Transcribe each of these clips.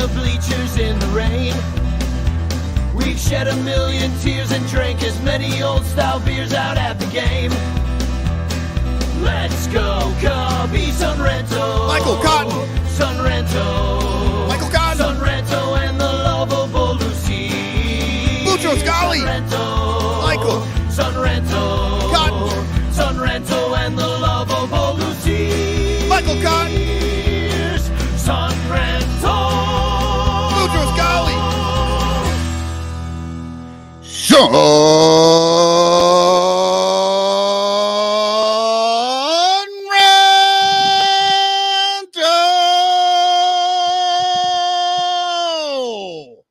the bleachers in the rain. We've shed a million tears and drank as many old-style beers out at the game. Let's go, Cubbies, on Ranto. Michael Cotton. Son Ranto. Michael Cotton. Son Ranto and the lovable Lucy. Mucho Scali. Son Ranto. Michael. Son Ranto. Cotton. Son Ranto and the lovable Lucy. Michael Cotton. Son Ranto. Mucho Scali.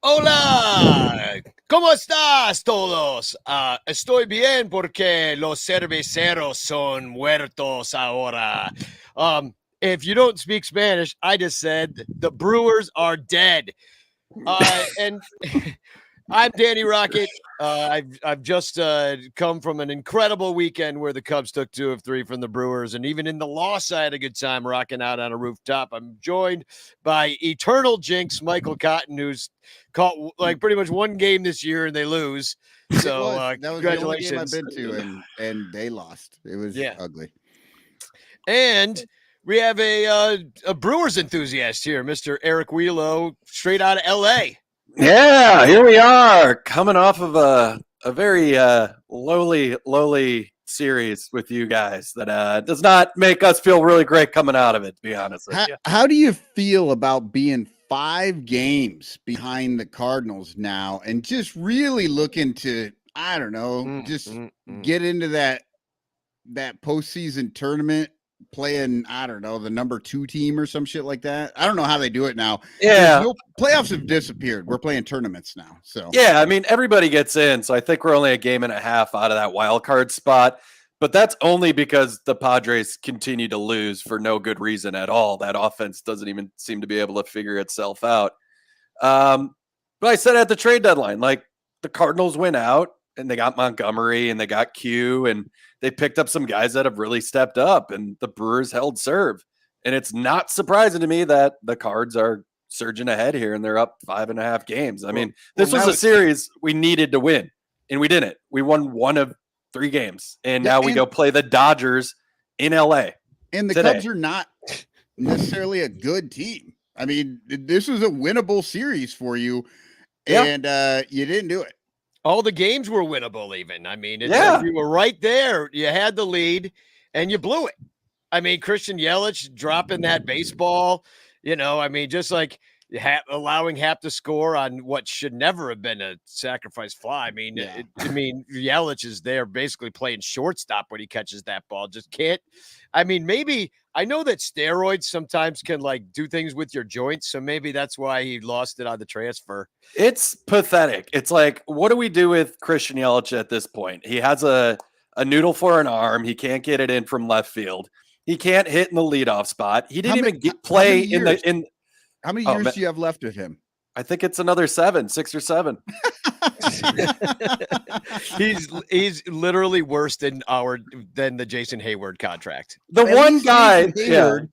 Hola, ¿cómo estás todos? Estoy bien porque los cerveceros son muertos ahora. If you don't speak Spanish, I just said the Brewers are dead. And I'm Danny Rocket. I've just come from an incredible weekend where the Cubs took 2 of 3 from the Brewers, and even in the loss, I had a good time rocking out on a rooftop. I'm joined by eternal jinx Michael Cotton, who's caught like pretty much one game this year and they lose. So that was congratulations. the only game I've been to, and they lost. It was ugly. And we have a Brewers enthusiast here, Mr. Eric Wheelo, straight out of L.A. Yeah, here we are, coming off of a very lowly series with you guys that does not make us feel really great coming out of it, to be honest with you. How do you feel about being 5 games behind the Cardinals now and just really looking to, I don't know, get into that postseason tournament playing, I don't know, the number 2 team or some shit like that? I don't know how they do it now. Yeah. Playoffs have disappeared. We're playing tournaments now. So yeah, I mean, everybody gets in, so I think we're only a game and a half out of that wild card spot. But that's only because the Padres continue to lose for no good reason at all. That offense doesn't even seem to be able to figure itself out. But I said at the trade deadline, like, the Cardinals went out and they got Montgomery and they got Q and they picked up some guys that have really stepped up, and the Brewers held serve. And it's not surprising to me that the Cards are surging ahead here and they're up 5.5 games. I mean, this was a series we needed to win, and we didn't. We won 1 of 3 games, and now we go play the Dodgers in LA. And the Cubs are not necessarily a good team. I mean, this was a winnable series for you, and you didn't do it. All the games were winnable even. I mean, you were right there. You had the lead, and you blew it. I mean, Christian Yelich dropping that baseball, I mean, just like allowing Hap to score on what should never have been a sacrifice fly. I mean, Yelich is there basically playing shortstop when he catches that ball. Just can't. I mean, maybe I know that steroids sometimes can like do things with your joints, so maybe that's why he lost it on the transfer. It's pathetic. It's like, what do we do with Christian Yelich at this point? He has a noodle for an arm. He can't get it in from left field. He can't hit in the leadoff spot. He didn't even play in the. How many years do you have left with him? I think it's another 6 or 7. He's literally worse than the Jason Hayward contract. The one guy, Hayward,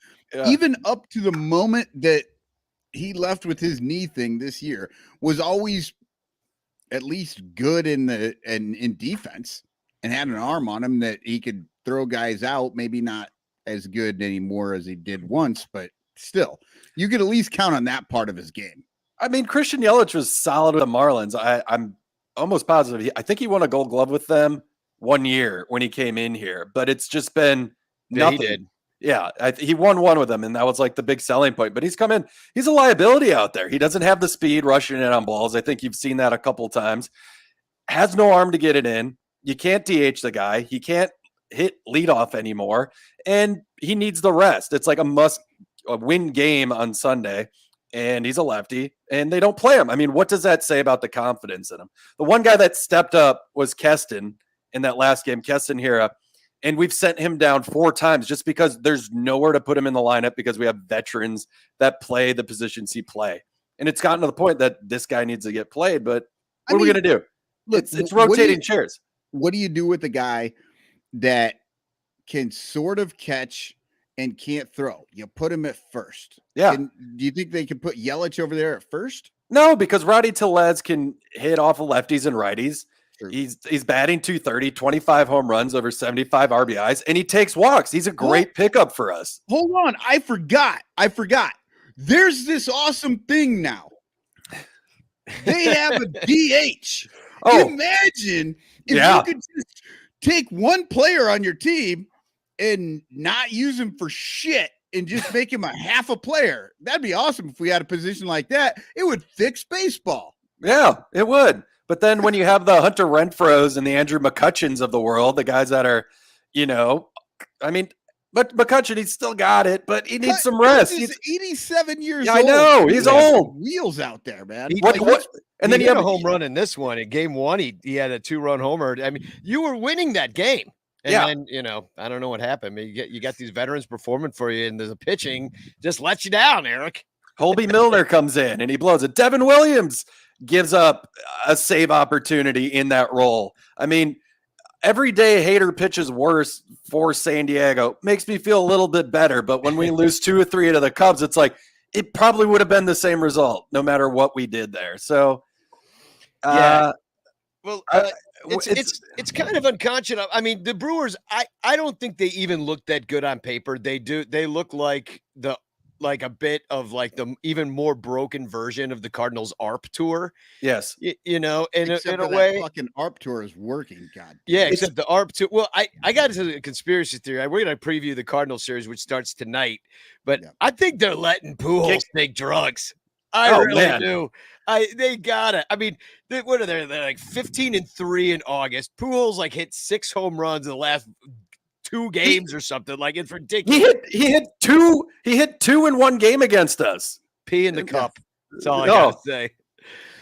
even up to the moment that he left with his knee thing this year, was always at least good in defense and had an arm on him that he could throw guys out. Maybe not as good anymore as he did once, but still, you could at least count on that part of his game. I mean, Christian Yelich was solid with the Marlins. I'm almost positive. I think he won a Gold Glove with them 1 year when he came in here, but it's just been nothing. He did. Yeah, he won 1 with them, and that was like the big selling point. But he's come in. He's a liability out there. He doesn't have the speed rushing in on balls. I think you've seen that a couple times. Has no arm to get it in. You can't DH the guy. He can't hit leadoff anymore, and he needs the rest. It's like a win game on Sunday, and he's a lefty, and they don't play him. I mean, what does that say about the confidence in him? The one guy that stepped up was Keston in that last game, Keston Hira, and we've sent him down 4 times just because there's nowhere to put him in the lineup because we have veterans that play the positions he play. And it's gotten to the point that this guy needs to get played, but what are we going to do? Look, it's rotating chairs. What do you do with a guy that can sort of catch and can't throw, you put him at first. Yeah. And do you think they could put Yelich over there at first? No, because Roddy Tellez can hit off of lefties and righties. True. He's batting 230, 25 home runs, over 75 RBIs, and he takes walks. He's a great pickup for us. Hold on. I forgot. There's this awesome thing now. They have a DH. Imagine if you could just take one player on your team and not use him for shit and just make him a half a player. That'd be awesome if we had a position like that. It would fix baseball. Yeah, it would. But then when you have the Hunter Renfroes and the Andrew McCutcheons of the world, the guys that are, but McCutcheon, he's still got it, but he needs some rest. He's 87 years old. I know. He's old. Wheels out there, man. And then he had a home run in this one. In game one, he had a 2-run homer. I mean, you were winning that game. And then, I don't know what happened. I mean, you got these veterans performing for you, and the pitching just lets you down, Eric. Colby Milner comes in, and he blows it. Devin Williams gives up a save opportunity in that role. I mean, every day Hader pitches worse for San Diego makes me feel a little bit better. But when we lose 2 or 3 to the Cubs, it's like it probably would have been the same result no matter what we did there. So, it's kind of unconscionable. I mean, the Brewers, I don't think they even look that good on paper. They do. They look like a bit of like the even more broken version of the Cardinals ARP tour. Yes. In a that way, fucking ARP tour is working. God. Yeah, except the ARP tour. Well, I got into a conspiracy theory. We're going to preview the Cardinals series, which starts tonight, but I think they're letting Pujols take drugs. I really do. They gotta. I mean, what are they? They're like 15-3 in August. Pujols like hit 6 home runs in the last 2 games or something. Like, it's ridiculous. He hit two in one game against us. Pee in the cup. That's all I gotta say.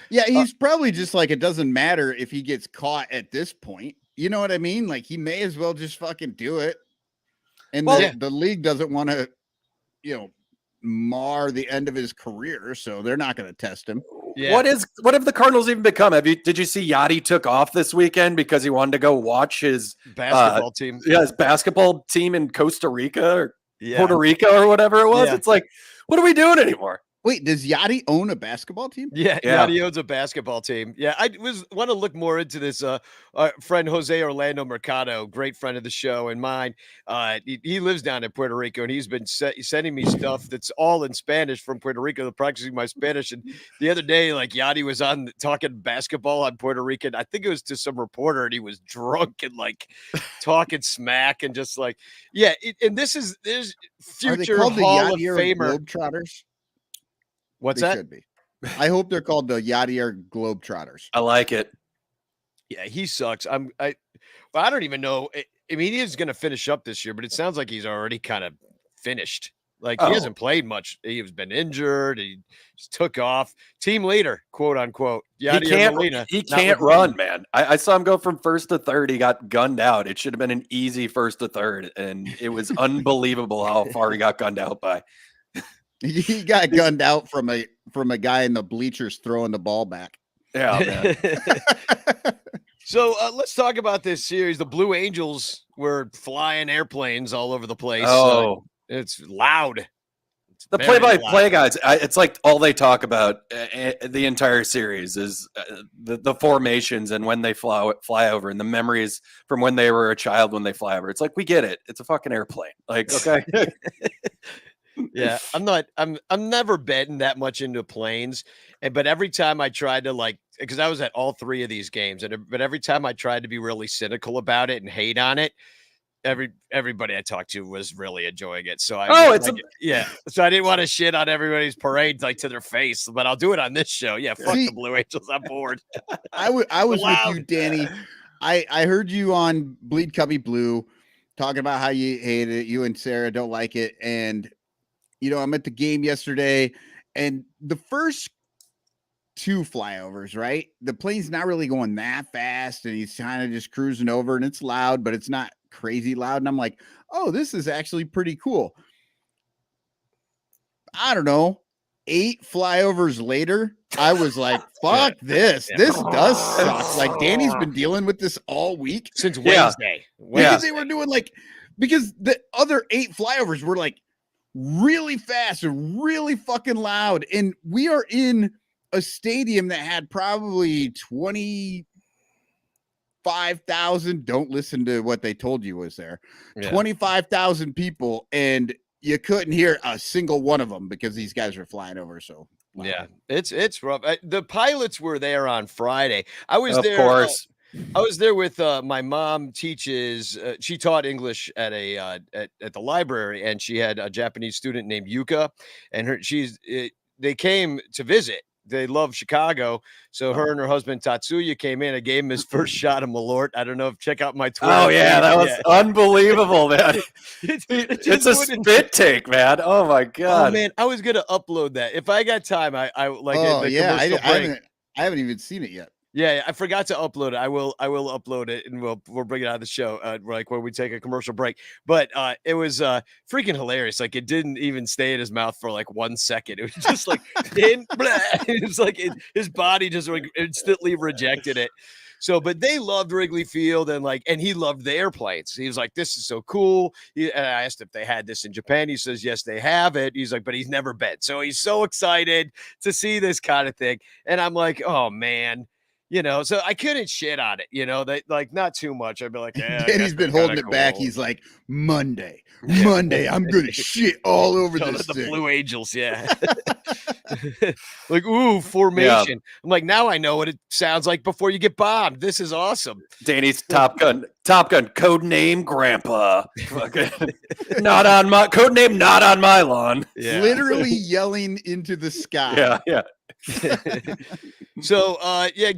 Yeah, he's probably just like, it doesn't matter if he gets caught at this point. You know what I mean? Like, he may as well just fucking do it. And the league doesn't want to, mar the end of his career, so they're not going to test him. Yeah. What have the Cardinals even become? Did you see Yachty took off this weekend because he wanted to go watch his basketball team? Yeah, his basketball team in Costa Rica or Puerto Rico or whatever it was. Yeah. It's like, what are we doing anymore? Wait, does Yachty own a basketball team? Yeah, Yachty owns a basketball team. Yeah, I want to look more into this. Our friend Jose Orlando Mercado, great friend of the show and mine. He lives down in Puerto Rico, and he's been sending me stuff that's all in Spanish from Puerto Rico, to practicing my Spanish. And the other day, like, Yachty was on talking basketball on Puerto Rican. I think it was to some reporter, and he was drunk and like talking smack and just like, and there's future Hall of Famer Globetrotters. What's they that? Should be. I hope they're called the Yadier Globetrotters. I like it. Yeah, he sucks. I don't even know. I mean, he is going to finish up this year, but it sounds like he's already kind of finished. Like, he hasn't played much. He's been injured. He just took off. Team leader, quote unquote. He can't run, man. I saw him go from first to third. He got gunned out. It should have been an easy first to third, and it was unbelievable how far he got gunned out by. He got gunned out from a guy in the bleachers throwing the ball back. Yeah, man. So let's talk about this series. The Blue Angels were flying airplanes all over the place. Oh, it's loud. The play-by-play guys, it's like all they talk about the entire series is the formations and when they fly over, and the memories from when they were a child when they fly over. It's like, we get it. It's a fucking airplane. Like, okay. Yeah, I'm never betting that much into planes, but every time I tried to, because I was at all 3 of these games, but every time I tried to be really cynical about it and hate on it, everybody I talked to was really enjoying it. So so I didn't want to shit on everybody's parade to their face, but I'll do it on this show. Yeah, fuck the Blue Angels. I'm bored. I was with you, Danny. I heard you on Bleed Cubby Blue talking about how you hate it. You and Sarah don't like it, and I'm at the game yesterday, and the first 2 flyovers, right? The plane's not really going that fast, and he's kind of just cruising over, and it's loud, but it's not crazy loud. And I'm like, oh, this is actually pretty cool. I don't know. 8 flyovers later, I was like, fuck this. This does suck. Like, Danny's been dealing with this all week. Since Wednesday. Because they were doing because the other 8 flyovers were like really fast and really fucking loud. And we are in a stadium that had probably 25,000. Don't listen to what they told you was there. 25,000 people, and you couldn't hear a single one of them because these guys were flying over. So loud. Yeah, it's rough. The pilots were there on Friday. I was Of there. course. I was there with my mom. Teaches. She taught English at a at the library, and she had a Japanese student named Yuka, and they came to visit. They love Chicago, so her and her husband Tatsuya came in. I gave him his first shot of Malort. I don't know if check out my Twitter. Oh yeah, that was unbelievable, man. It's a spit take, man. Oh my god. Oh man, I was gonna upload that if I got time. I like. Oh the yeah, commercial break. I haven't even seen it yet. Yeah, I forgot to upload it. I will upload it, and we'll bring it out of the show, like when we take a commercial break. But it was freaking hilarious. Like, it didn't even stay in his mouth for like 1 second. It was just like it was like his body just like instantly rejected it. So, but they loved Wrigley Field, and he loved the airplanes. He was like, "This is so cool." And I asked if they had this in Japan. He says, "Yes, they have it." He's like, "But he's never been." So he's so excited to see this kind of thing. And I'm like, "Oh man." So I couldn't shit on it, that like not too much. I'd be like, yeah. And he's been holding it back. He's like, Monday, I'm gonna shit all over this the thing. Blue Angels, yeah. Like, ooh, formation. Yeah. I'm like, now I know what it sounds like before you get bombed. This is awesome. Danny's Top Gun, code name Grandpa. Not on my code name, not on my lawn. Yeah. Literally yelling into the sky. Yeah. So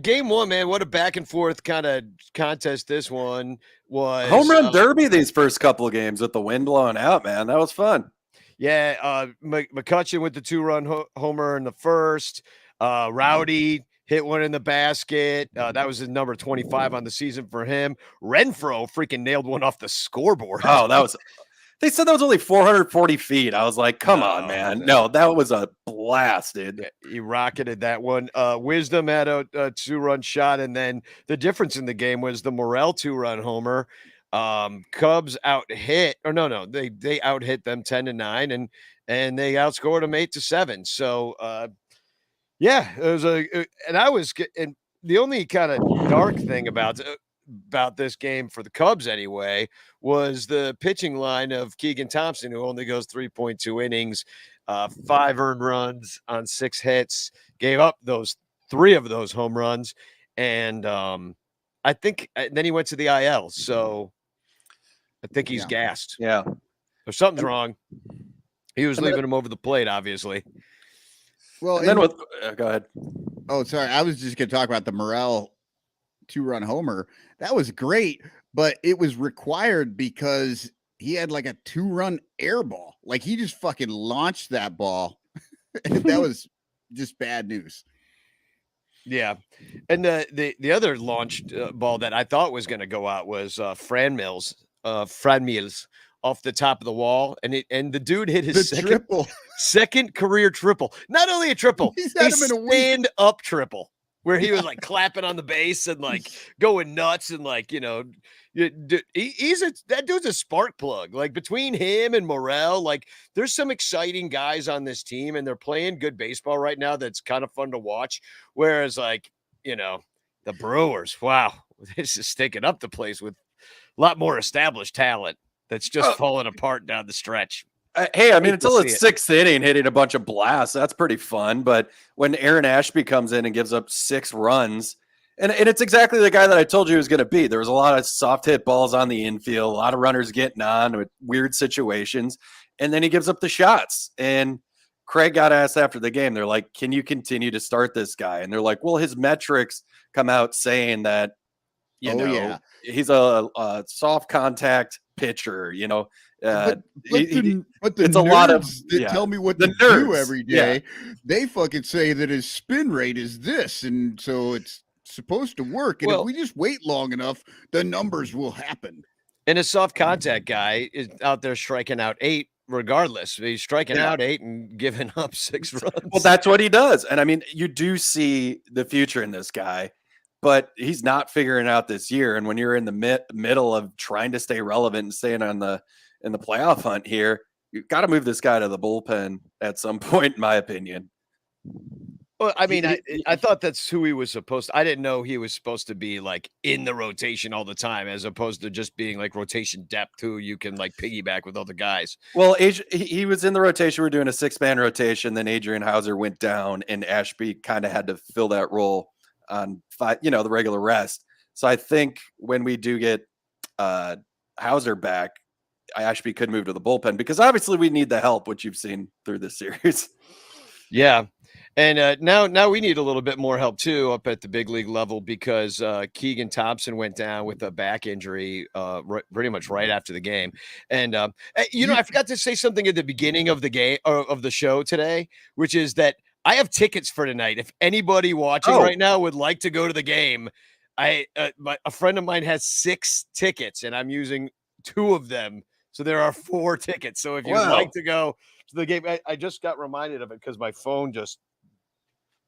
game 1, man, what a back and forth kind of contest this one was. Home run derby these first couple of games with the wind blowing out, man. That was fun. Yeah, McCutcheon with the 2-run homer in the first. Rowdy hit one in the basket. That was his number 25 on the season for him. Renfro freaking nailed one off the scoreboard. Oh, that was. They said that was only 440 feet. I was like, come on, man. No, that was a blast, dude. Yeah, he rocketed that one. Wisdom had a 2-run shot, and then the difference in the game was the Morel 2-run homer. Cubs out-hit, or no, they out-hit them 10-9, and they outscored them 8-7. So, yeah, it was and the only kind of dark thing about this game for the Cubs anyway was the pitching line of Keegan Thompson, who only goes 3.2 innings, 5 earned runs on 6 hits, gave up those 3 of those home runs, and I think then he went to the IL. So I think he's gassed. Yeah, or something's wrong. He was leaving him over the plate, obviously. Well, and then go ahead. Oh, sorry, I was just going to talk about the Morel 2-run homer. That was great, but it was required because he had like a 2-run air ball. Like, he just fucking launched that ball. And that was just bad news. Yeah. And the other launched ball that I thought was going to go out was Fran Mills off the top of the wall, and the dude hit his second career triple. Not only a triple, a stand-up triple, where he was like clapping on the base and like going nuts and like, that dude's a spark plug. Like, between him and Morel, like, there's some exciting guys on this team, and they're playing good baseball right now. That's kind of fun to watch. Whereas, like, the Brewers, wow, this is stinking up the place with a lot more established talent that's just falling apart down the stretch. Hey, I mean, until it's 6th inning hitting a bunch of blasts, that's pretty fun. But when Aaron Ashby comes in and gives up 6 runs, and it's exactly the guy that I told you he was going to be. There was a lot of soft hit balls on the infield, a lot of runners getting on with weird situations, and then he gives up the shots. And Craig got asked after the game, they're like, can you continue to start this guy? And they're like, well, his metrics come out saying that, he's a soft contact pitcher, but it's a lot of tell me what to do every day. They fucking say that his spin rate is this, and so it's supposed to work. And if we just wait long enough, the numbers will happen. And a soft contact guy is out there striking out 8 regardless. He's striking out 8 and giving up 6 runs. Well, that's what he does. And I mean, you do see the future in this guy. but he's not figuring out this year. And when you're in the middle of trying to stay relevant and staying in the playoff hunt here, you've got to move this guy to the bullpen at some point, in my opinion. Well, I mean, I thought that's who he was supposed to. I didn't know he was supposed to be like in the rotation all the time, as opposed to just being like rotation depth who you can like piggyback with other guys. Well, he was in the rotation. We're doing a 6-man rotation. Then Adrian Hauser went down, and Ashby kind of had to fill that role on the regular rest. So I think when we do get Hauser back, Ashby could move to the bullpen because obviously we need the help, which you've seen through this series. Yeah. And now we need a little bit more help too up at the big league level because Keegan Thompson went down with a back injury pretty much right after the game. And I forgot to say something at the beginning of the game of the show today, which is that I have tickets for tonight. If anybody watching right now would like to go to the game, a friend of mine has 6 tickets and I'm using 2 of them. So there are 4 tickets. So if you'd like to go to the game, I just got reminded of it because my phone just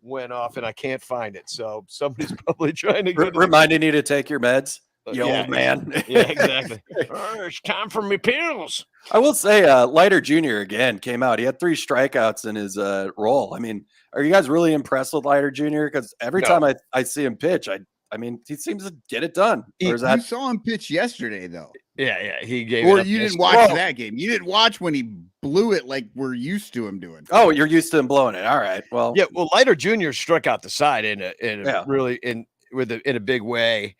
went off and I can't find it. So somebody's probably trying to get reminding you to take your meds. Old man. Yeah, exactly. It's time for me pills. I will say Leiter Jr. again came out. He had 3 strikeouts in his role. I mean, are you guys really impressed with Leiter Jr.? Because every time I see him pitch, I mean, he seems to get it done. You saw him pitch yesterday, though. Yeah. He gave or it up you didn't watch that game. You didn't watch when he blew it like we're used to him doing. Oh, you're used to him blowing it. All right. Well, yeah. Well, Leiter Jr. struck out the side in a big way,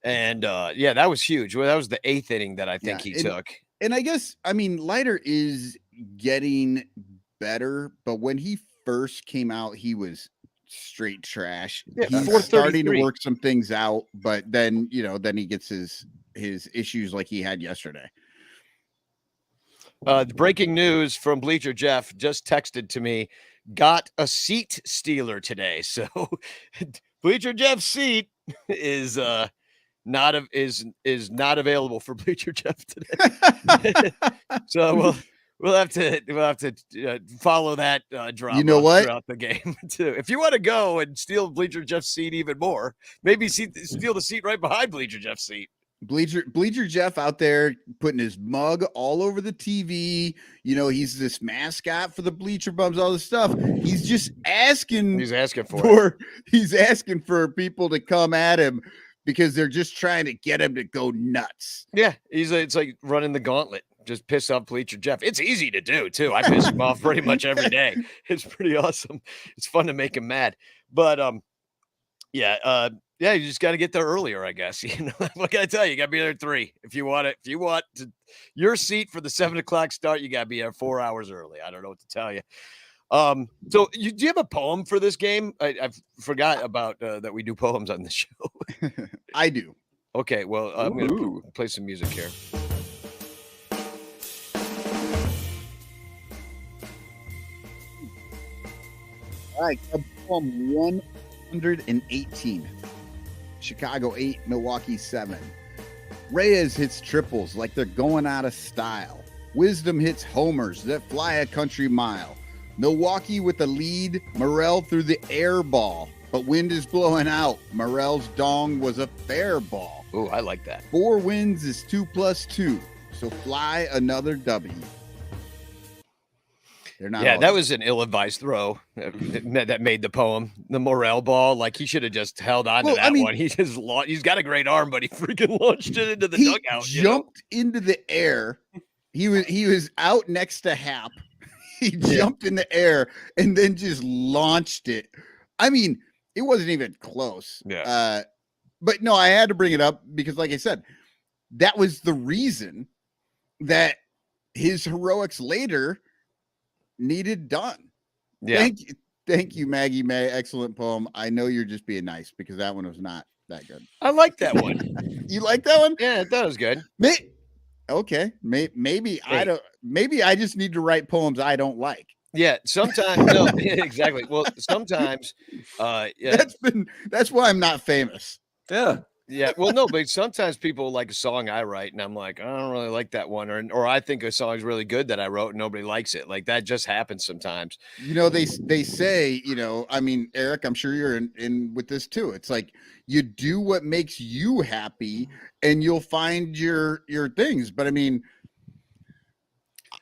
and that was huge. Well, that was the 8th inning that I think he took. And I guess Leiter is getting better, but when he first came out, he was straight trash. Yeah, he's starting to work some things out, but then he gets his issues like he had yesterday. The breaking news from Bleacher Jeff just texted to me, got a seat stealer today. So Bleacher Jeff's seat is not available for Bleacher Jeff today. So we'll have to follow that drama. You know what? Throughout the game too. If you want to go and steal Bleacher Jeff's seat even more, maybe steal the seat right behind Bleacher Jeff's seat. Bleacher Jeff out there putting his mug all over the TV. He's this mascot for the Bleacher Bums, all this stuff. He's just asking. He's asking for people to come at him because they're just trying to get him to go nuts. Yeah, it's like running the gauntlet. Just piss off Bleacher Jeff. It's easy to do too. I piss him off pretty much every day. It's pretty awesome. It's fun to make him mad. But you just got to get there earlier, I guess. What can I tell you? You got to be there at 3 if you want it. If you want your seat for the 7:00 start, you got to be there 4 hours early. I don't know what to tell you. So do you have a poem for this game? I forgot about that we do poems on the show. I do. Okay, well, I'm going to play some music here. All right, poem 118. Chicago 8, Milwaukee 7. Reyes hits triples like they're going out of style. Wisdom hits homers that fly a country mile. Milwaukee with the lead. Morel threw the air ball, but wind is blowing out. Morel's dong was a fair ball. Oh, I like that. 4 wins is 2 + 2, so fly another W. That was an ill-advised throw that made the poem. The Morel ball, like he should have just held on to that one. He's got a great arm, but he freaking launched it into the dugout. He jumped into the air. He was out next to Hap. He jumped in the air and then just launched it. I mean, it wasn't even close. Yeah. But no, I had to bring it up because, like I said, that was the reason that his heroics later needed done. Yeah. Thank you, Maggie May. Excellent poem. I know you're just being nice because that one was not that good. I like that one. You like that one? Yeah, that was good. Okay. Maybe I just need to write poems I don't like. Yeah, sometimes no, exactly. Well, sometimes that's why I'm not famous. Yeah. Yeah, well, no, but sometimes people like a song I write, and I'm like, I don't really like that one, or I think a song's really good that I wrote, and nobody likes it. Like that just happens sometimes. They say, I mean, Eric, I'm sure you're in with this too. It's like you do what makes you happy, and you'll find your things. But I mean,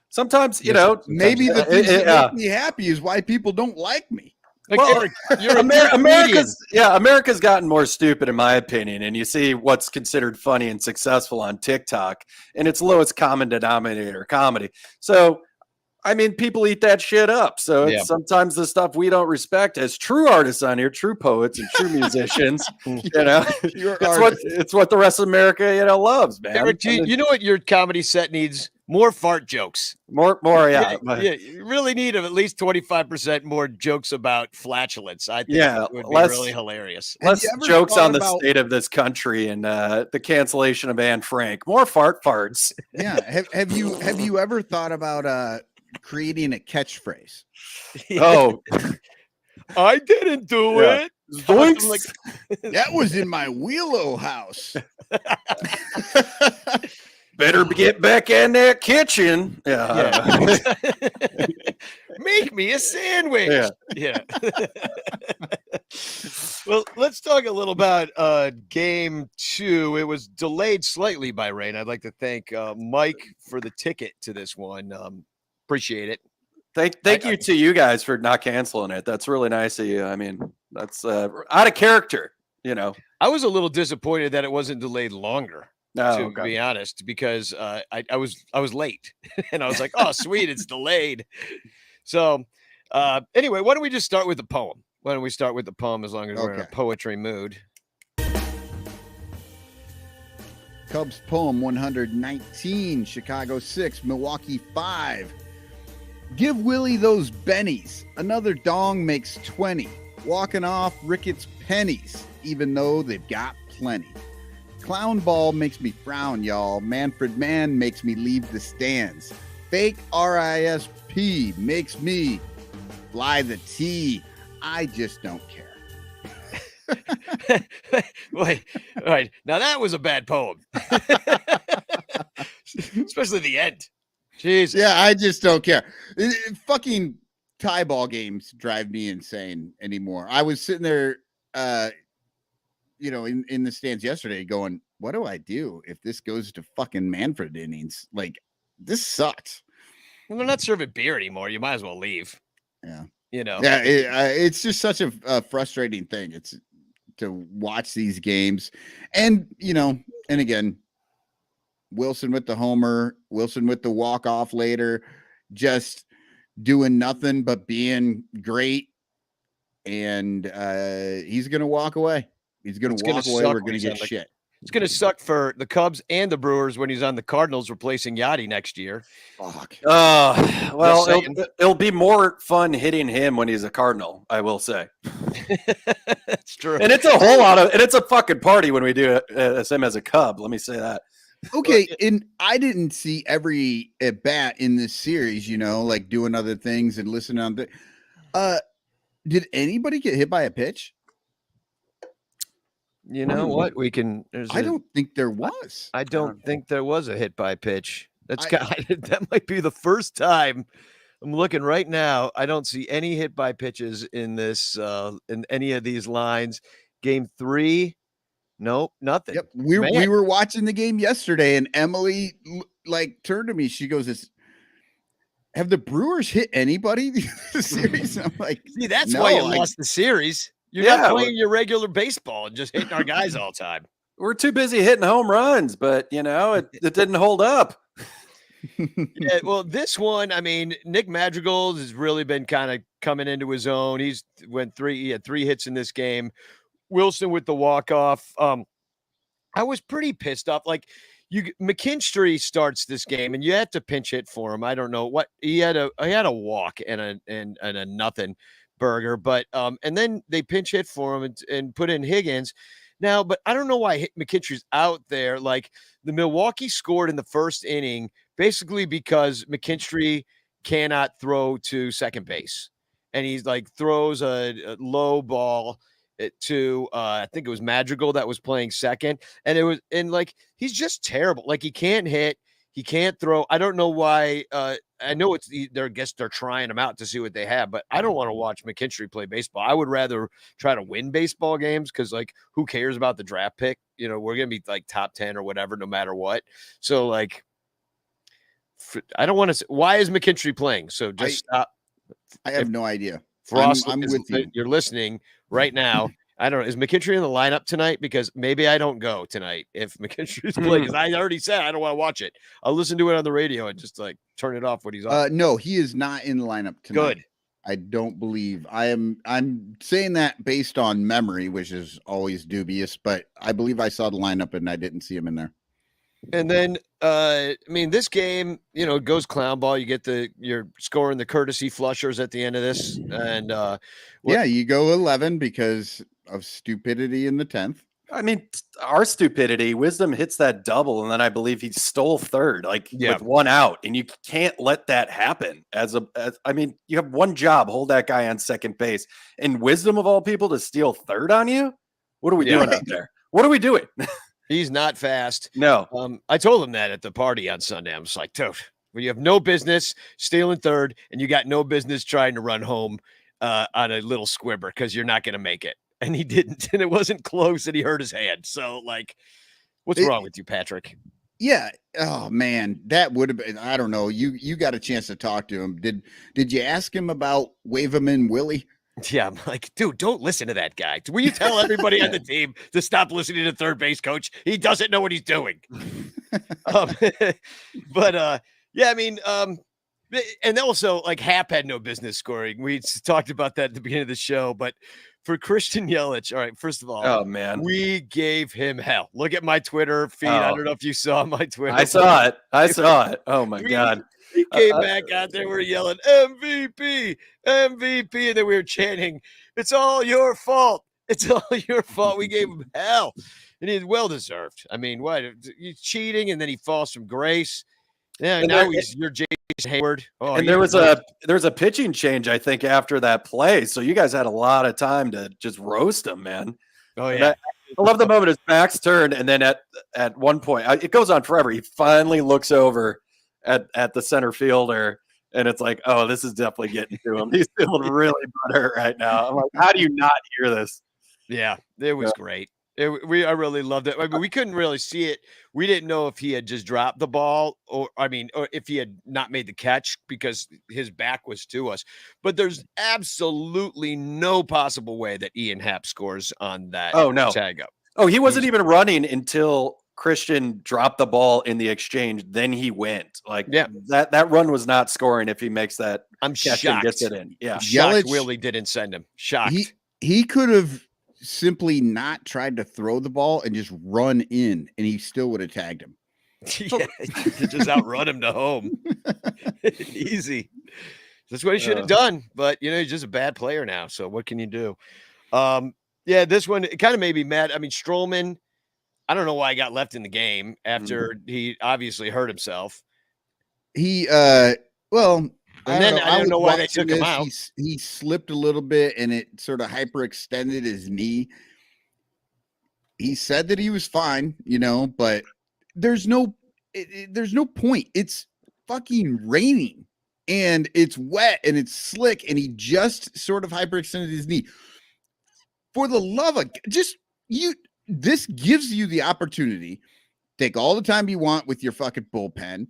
sometimes maybe the things that make me happy is why people don't like me. Like, well, Eric, you're a comedian. America's gotten more stupid in my opinion, and you see what's considered funny and successful on TikTok, and its lowest common denominator comedy. So I mean, people eat that shit up. So it's sometimes the stuff we don't respect as true artists on here, true poets and true musicians. It's what the rest of America loves, man. Eric, you know what your comedy set needs? More fart jokes. More, yeah. You really need at least 25% more jokes about flatulence. I think it would be really hilarious. Less jokes on the state of this country and the cancellation of Anne Frank. More farts. Yeah. Have you ever thought about creating a catchphrase? Oh, I didn't do it. Like, that was in my wheelhouse. Better get back in that kitchen. Yeah. Make me a sandwich. Yeah. Well, let's talk a little about game 2. It was delayed slightly by rain. I'd like to thank Mike for the ticket to this one. Appreciate it. Thank you to you guys for not canceling it. That's really nice of you. I mean, that's out of character, I was a little disappointed that it wasn't delayed longer. To be honest, because I was late and I was like, oh, sweet, it's delayed. So anyway, why don't we just start with the poem? Why don't we start with the poem as long as we're in a poetry mood? Cubs poem 119, Chicago 6, Milwaukee 5. Give Willie those bennies. Another dong makes 20. Walking off Ricketts pennies, even though they've got plenty. Clown ball makes me frown, y'all. Manfred Mann makes me leave the stands. Fake RISP makes me fly the T. I just don't care. Wait, all right. Now that was a bad poem. Especially the end. Jeez. Yeah, I just don't care. Fucking tie ball games drive me insane anymore. I was sitting there in the stands yesterday going, what do I do if this goes to fucking Manfred innings? Like, this sucks. Well, they're not serving beer anymore. You might as well leave. Yeah. Yeah, it's just such a frustrating thing. It's to watch these games. And, and again, Wilson with the homer, Wilson with the walk-off later, just doing nothing but being great. And he's going to walk away. He's going to walk away. We're going to get shit. It's going to suck for the Cubs and the Brewers when he's on the Cardinals replacing Yachty next year. Fuck. Well, it'll be more fun hitting him when he's a Cardinal, I will say. That's true. And it's it's a fucking party when we do him as a Cub. Let me say that. Okay, and I didn't see every at bat in this series, like doing other things and listening on the. Did anybody get hit by a pitch? You know what? I don't think there was. I don't think there was a hit by pitch. That might be the first time. I'm looking right now. I don't see any hit by pitches in this in any of these lines. Game 3, nope, nothing. Yep, we were watching the game yesterday, and Emily turned to me. She goes, "Have the Brewers hit anybody this series?" I'm like, "See, that's why you lost the series. You're not playing your regular baseball and just hitting our guys all the time. We're too busy hitting home runs, but it didn't hold up." Yeah, well, this one, I mean, Nick Madrigal has really been kind of coming into his own. He had 3 hits in this game. Wilson with the walk-off. I was pretty pissed off. Like, McKinstry starts this game, and you had to pinch hit for him. I don't know what he had a walk and a nothing burger, but and then they pinch hit for him and put in Higgins. Now, but I don't know why McKinstry's out there. Like, the Milwaukee scored in the first inning basically because McKinstry cannot throw to second base, and he's throws a low ball to I think it was Madrigal that was playing second, and like he's just terrible. Like he can't hit, he can't throw. I don't know why. I know I guess they're trying him out to see what they have, but I don't want to watch McKinstry play baseball. I would rather try to win baseball games because, like, who cares about the draft pick? We're gonna be like top 10 or whatever, no matter what. So, like, I don't want to. Why is McKinstry playing? So just stop. I have no idea. Frost, I'm with you. You're listening right now. I don't know. Is McKinstry in the lineup tonight? Because maybe I don't go tonight if McKinstry's playing. Because I already said I don't want to watch it. I'll listen to it on the radio and just like turn it off when he's on. No, he is not in the lineup tonight. Good. I don't believe. I'm saying that based on memory, which is always dubious, but I believe I saw the lineup and I didn't see him in there. And then, I mean, this game, it goes clown ball. You get you're scoring the courtesy flushers at the end of this. And yeah, you go 11 because of stupidity in the 10th. I mean, our stupidity, Wisdom hits that double, and then I believe he stole third, with one out, and you can't let that happen. I mean, you have one job, hold that guy on second base, and Wisdom of all people to steal third on you. What are we doing out there? What are we doing? He's not fast. No. I told him that at the party on Sunday. I was like, dude, when you have no business stealing third, and you got no business trying to run home on a little squibber because you're not going to make it. And he didn't, and it wasn't close, and he hurt his hand. So, like, what's wrong with you, Patrick? Yeah. Oh man, that would have been. I don't know. You got a chance to talk to him. Did you ask him about wave him in Willie? Yeah, I'm like, dude, don't listen to that guy. Will you tell everybody on the team to stop listening to third base coach? He doesn't know what he's doing. But yeah, I mean, and also like Hap had no business scoring. We talked about that at the beginning of the show, but for Christian Yelich, all right, first of all, oh man, we gave him hell. Look at my Twitter feed. I don't know if you saw my Twitter. I saw it. Oh my God. He came back out there, we're yelling MVP, MVP, and then we were chanting, "It's all your fault. It's all your fault." We gave him hell, and he's well deserved. I mean, what? He's cheating, and then he falls from grace. Yeah, and now you're Jason Hayward. Oh, and there was a pitching change, I think, after that play. So you guys had a lot of time to just roast him, man. Oh yeah. I love the moment it's Mac's turn, and then at one point, it goes on forever. He finally looks over at the center fielder, and it's like, oh, this is definitely getting to him. He's feeling really butthurt right now. I'm like, how do you not hear this? Yeah, it was great. I really loved it. I mean, we couldn't really see it. We didn't know if he had just dropped the ball or if he had not made the catch because his back was to us. But there's absolutely no possible way that Ian Happ scores on that tag up. Oh, he wasn't even running until Christian dropped the ball in the exchange. Then he went. That run was not scoring if he makes that. I'm catch shocked. And gets it in. Yeah, shocked Willie didn't send him. Shocked. He could have simply not tried to throw the ball and just run in, and he still would have tagged him. Yeah, just outrun him to home. Easy. That's what he should have done. But he's just a bad player now. So what can you do? Yeah, this one it kind of made me mad. I mean, Stroman, I don't know why he got left in the game after he obviously hurt himself. He and then I don't know why they took him out. He slipped a little bit and it sort of hyperextended his knee. He said that he was fine, but there's no point. It's fucking raining and it's wet and it's slick and he just sort of hyperextended his knee. For the love of this gives you the opportunity. Take all the time you want with your fucking bullpen,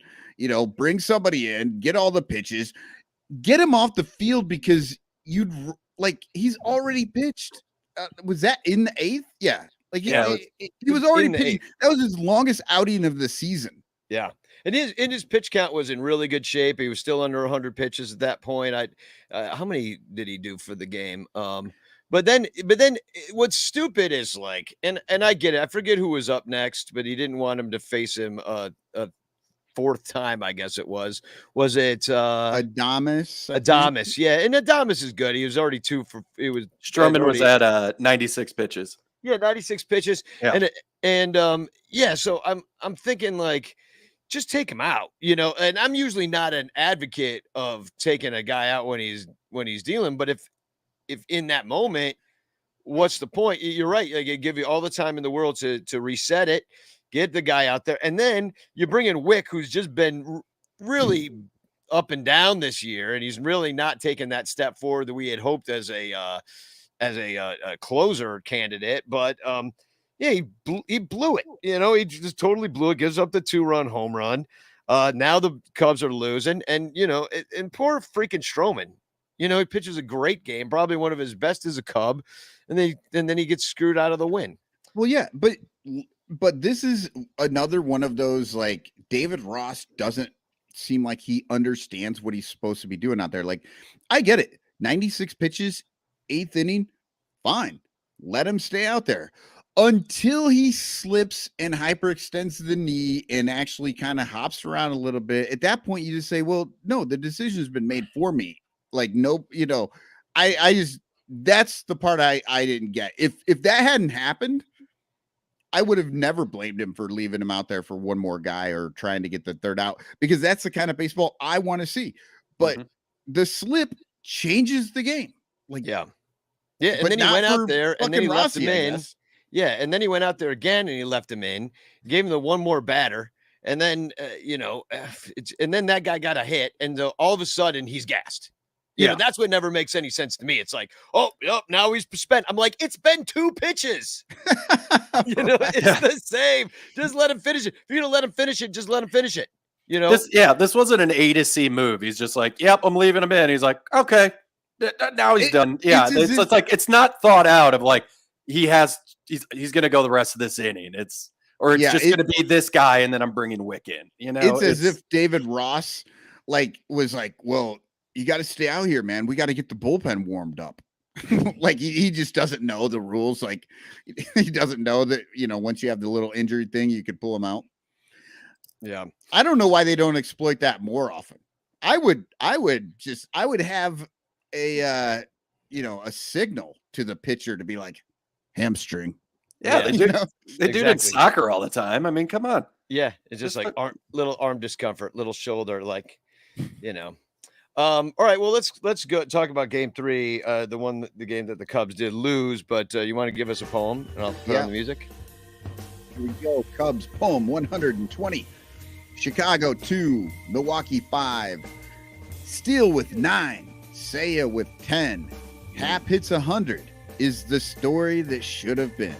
bring somebody in, get all the pitches, get him off the field because he's already pitched. Was that in the 8th? Yeah. He was already pitching. That was his longest outing of the season. Yeah. And his pitch count was in really good shape. He was still under 100 pitches at that point. How many did he do for the game? But then what's stupid is and I get it. I forget who was up next, but he didn't want him to face him a 4th time, I guess it was. Was it Adames? Adames, yeah. And Adames is good. He was already 2 for it was Stroman was at 96 pitches. Yeah, 96 pitches. Yeah. And yeah, so I'm thinking just take him out, and I'm usually not an advocate of taking a guy out when he's dealing, but if in that moment, what's the point? You're right. Like, it give you all the time in the world to reset it, get the guy out there, and then you bring in Wick, who's just been really up and down this year, and he's really not taken that step forward that we had hoped as a closer candidate. But yeah, he blew it. He just totally blew it. Gives up the 2-run home run. Now the Cubs are losing, and and poor freaking Stroman. He pitches a great game, probably one of his best as a Cub, and then he gets screwed out of the win. Well, yeah, but this is another one of those, like, David Ross doesn't seem like he understands what he's supposed to be doing out there. Like, I get it. 96 pitches, 8th inning, fine. Let him stay out there until he slips and hyperextends the knee and actually kind of hops around a little bit. At that point, you just say, well, no, the decision's been made for me. Like, no, I just, that's the part I didn't get. If that hadn't happened, I would have never blamed him for leaving him out there for one more guy or trying to get the third out, because that's the kind of baseball I want to see. But the slip changes the game. Like, yeah. And then he went out there and then he left him in. Yeah. And then he went out there again and he left him in, gave him the one more batter. And then, and then that guy got a hit, and all of a sudden he's gassed. That's what never makes any sense to me. It's like, oh, yep, now he's spent. I'm like, it's been 2 pitches. It's the same. Just let him finish it. If you're going to let him finish it, just let him finish it. This wasn't an A to C move. He's just like, yep, I'm leaving him in. He's like, okay, now he's done. Yeah, it's like, it's not thought out of like he's going to go the rest of this inning. It's just going to be this guy, and then I'm bringing Wick in. It's as if David Ross was like, well, you got to stay out here, man. We got to get the bullpen warmed up. Like, he just doesn't know the rules. Like, he doesn't know that, once you have the little injury thing, you could pull him out. Yeah. I don't know why they don't exploit that more often. I would have a signal to the pitcher to be like, hamstring. Yeah, they do it in soccer all the time. I mean, come on. Yeah, it's just like little arm discomfort, little shoulder, like, All right, well, let's go talk about Game 3, the game that the Cubs did lose. But you want to give us a poem, and I'll put on the music. Here we go. Cubs poem 120. Chicago 2, Milwaukee 5. Steele with 9, Seiya with 10. Hap hits 100 is the story that should have been,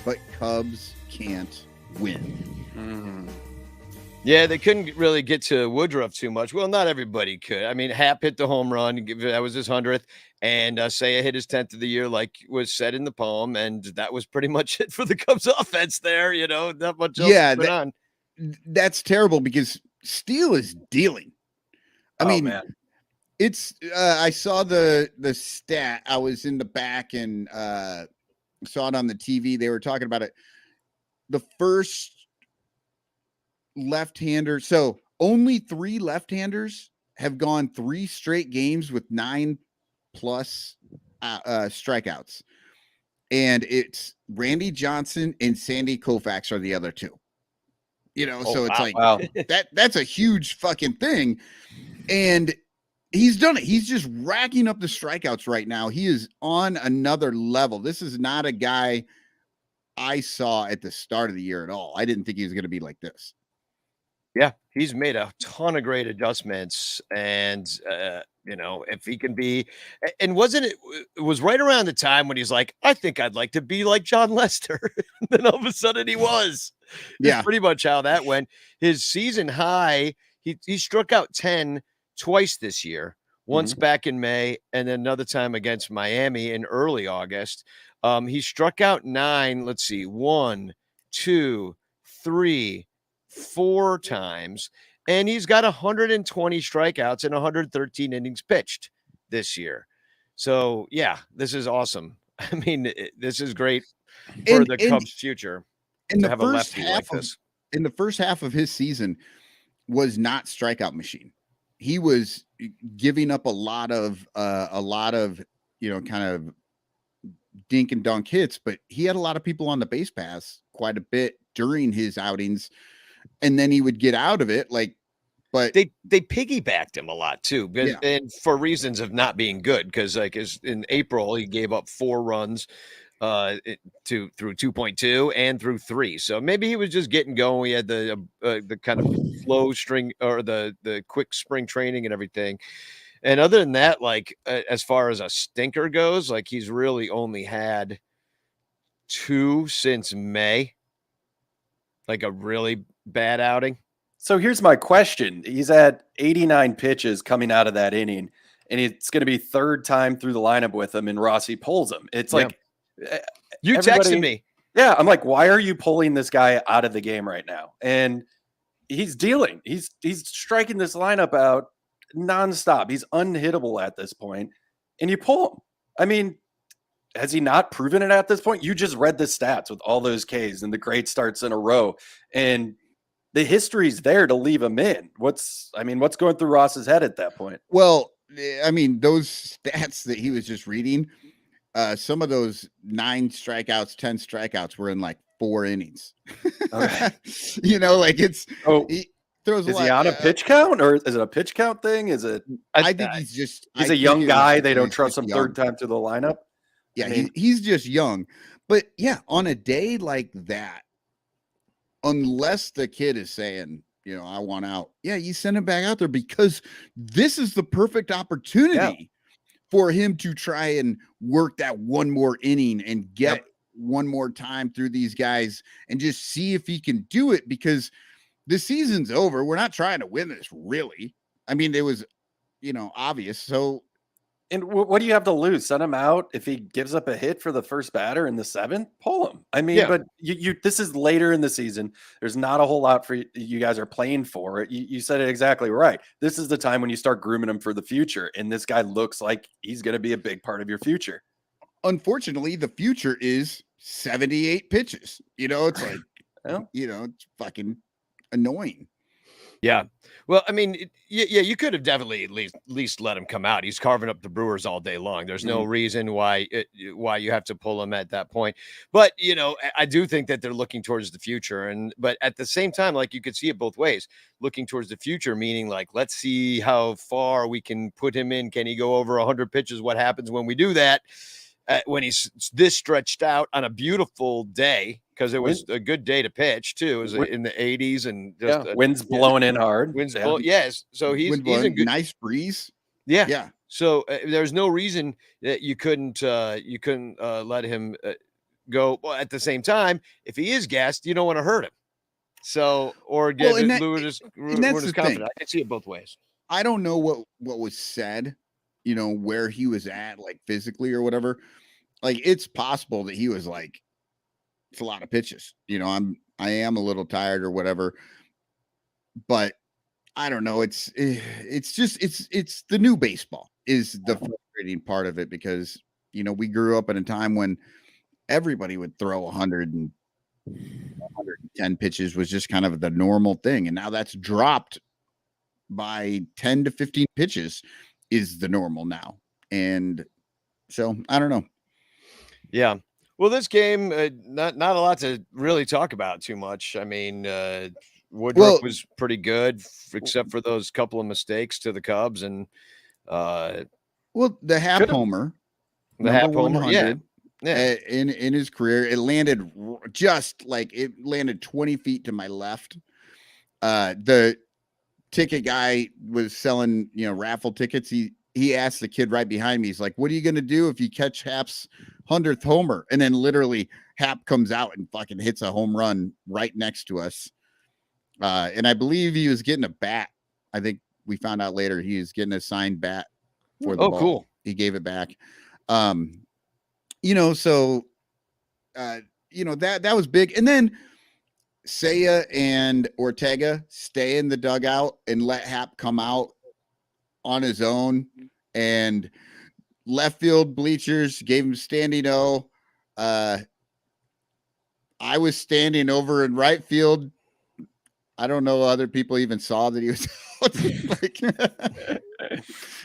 but Cubs can't win. Yeah, they couldn't really get to Woodruff too much. Well, not everybody could. I mean, Hap hit the home run. That was his 100th. And Seiya hit his 10th of the year, like was said in the poem. And that was pretty much it for the Cubs offense there. Not much else going on. That's terrible, because Steele is dealing. I mean, man. It's I saw the stat. I was in the back and saw it on the TV. They were talking about it. The first left-hander, so only 3 left-handers have gone 3 straight games with 9+ strikeouts, and it's Randy Johnson and Sandy Koufax are the other 2. So it's like, wow. That's a huge fucking thing, and he's done it. He's just racking up the strikeouts right now. He is on another level. This is not a guy I saw at the start of the year at all. I didn't think he was going to be like this. Yeah, he's made a ton of great adjustments, and if he can be, and it was right around the time when he's like, I think I'd like to be like John Lester. Then all of a sudden he was. That's pretty much how that went. His season high, he struck out 10 twice this year. Once back in May, and then another time against Miami in early August. He struck out 9. Let's see, 1, 2, 3, 4 times, and he's got 120 strikeouts and 113 innings pitched this year. So yeah, this is awesome. I mean, this is great for the Cubs' future to have a lefty like this. In the first half of his season was not strikeout machine. He was giving up a lot of kind of dink and dunk hits, but he had a lot of people on the base pass quite a bit during his outings. And then he would get out of it, but they piggybacked him a lot too, and for reasons of not being good. Because in April he gave up 4 runs through 2.2 and through 3. So maybe he was just getting going. He had the kind of flow string or the quick spring training and everything. And other than that, like as far as a stinker goes, like he's really only had 2 since May. Like a really bad outing. So here's my question. He's at 89 pitches coming out of that inning, and it's going to be third time through the lineup with him, and Rossi pulls him. It's like you texted me. Yeah, I'm like, why are you pulling this guy out of the game right now? And he's dealing. He's striking this lineup out nonstop. He's unhittable at this point, and you pull him. I mean, has he not proven it at this point? You just read the stats with all those Ks and the great starts in a row, and the history's there to leave him in. What's going through Ross's head at that point? Well, I mean, those stats that he was just reading, some of those 9 strikeouts, 10 strikeouts were in like 4 innings. Okay. Like he throws is he on a pitch count, or is it a pitch count thing? Is it? I think he's a young guy. They don't trust him third time through the lineup. Yeah, he's just young. But yeah, on a day like that, unless the kid is saying, I want out. Yeah, you send him back out there because this is the perfect opportunity for him to try and work that one more inning and get one more time through these guys and just see if he can do it, because the season's over. We're not trying to win this, really. I mean, it was, obvious. So, and what do you have to lose? Send him out. If he gives up a hit for the first batter in the 7th, pull him. I mean, but you this is later in the season. There's not a whole lot for you guys are playing for. You said it exactly right. This is the time when you start grooming him for the future. And this guy looks like he's going to be a big part of your future. Unfortunately, the future is 78 pitches. It's like, it's fucking annoying. Yeah. Well, I mean, you could have definitely at least let him come out. He's carving up the Brewers all day long. There's no reason why you have to pull him at that point. But, I do think that they're looking towards the future. But at the same time, like, you could see it both ways. Looking towards the future, meaning like, let's see how far we can put him in. Can he go over 100 pitches? What happens when we do that? When he's this stretched out on a beautiful day, because it was a good day to pitch too. It was in the 80s and just wind's blowing in hard. Yes. So he's a good, nice breeze. Yeah. Yeah. So there's no reason that you couldn't let him go. Well, at the same time, if he is gassed, you don't want to hurt him. So, or get ruin his confidence. I can see it both ways. I don't know what was said, where he was at, like physically or whatever. Like, it's possible that he was like, it's a lot of pitches. I am a little tired or whatever, but I don't know. It's the new baseball is the frustrating part of it, because, we grew up in a time when everybody would throw 100 and 110 pitches was just kind of the normal thing. And now that's dropped by 10 to 15 pitches is the normal now. And so I don't know. Yeah. Well, this game, not a lot to really talk about too much. I mean, Woodruff was pretty good, except for those couple of mistakes to the Cubs. And the half homer, the 100, in his career, it landed just like it landed 20 feet to my left. The ticket guy was selling, raffle tickets. He asked the kid right behind me, he's like, what are you going to do if you catch Hap's 100th homer? And then literally Hap comes out and fucking hits a home run right next to us. And I believe he was getting a bat. I think we found out later he was getting a signed bat for the ball. Cool. He gave it back. That was big. And then Seiya and Ortega stay in the dugout and let Hap come out on his own, and left field bleachers gave him standing O. I was standing over in right field. I don't know other people even saw that he was out.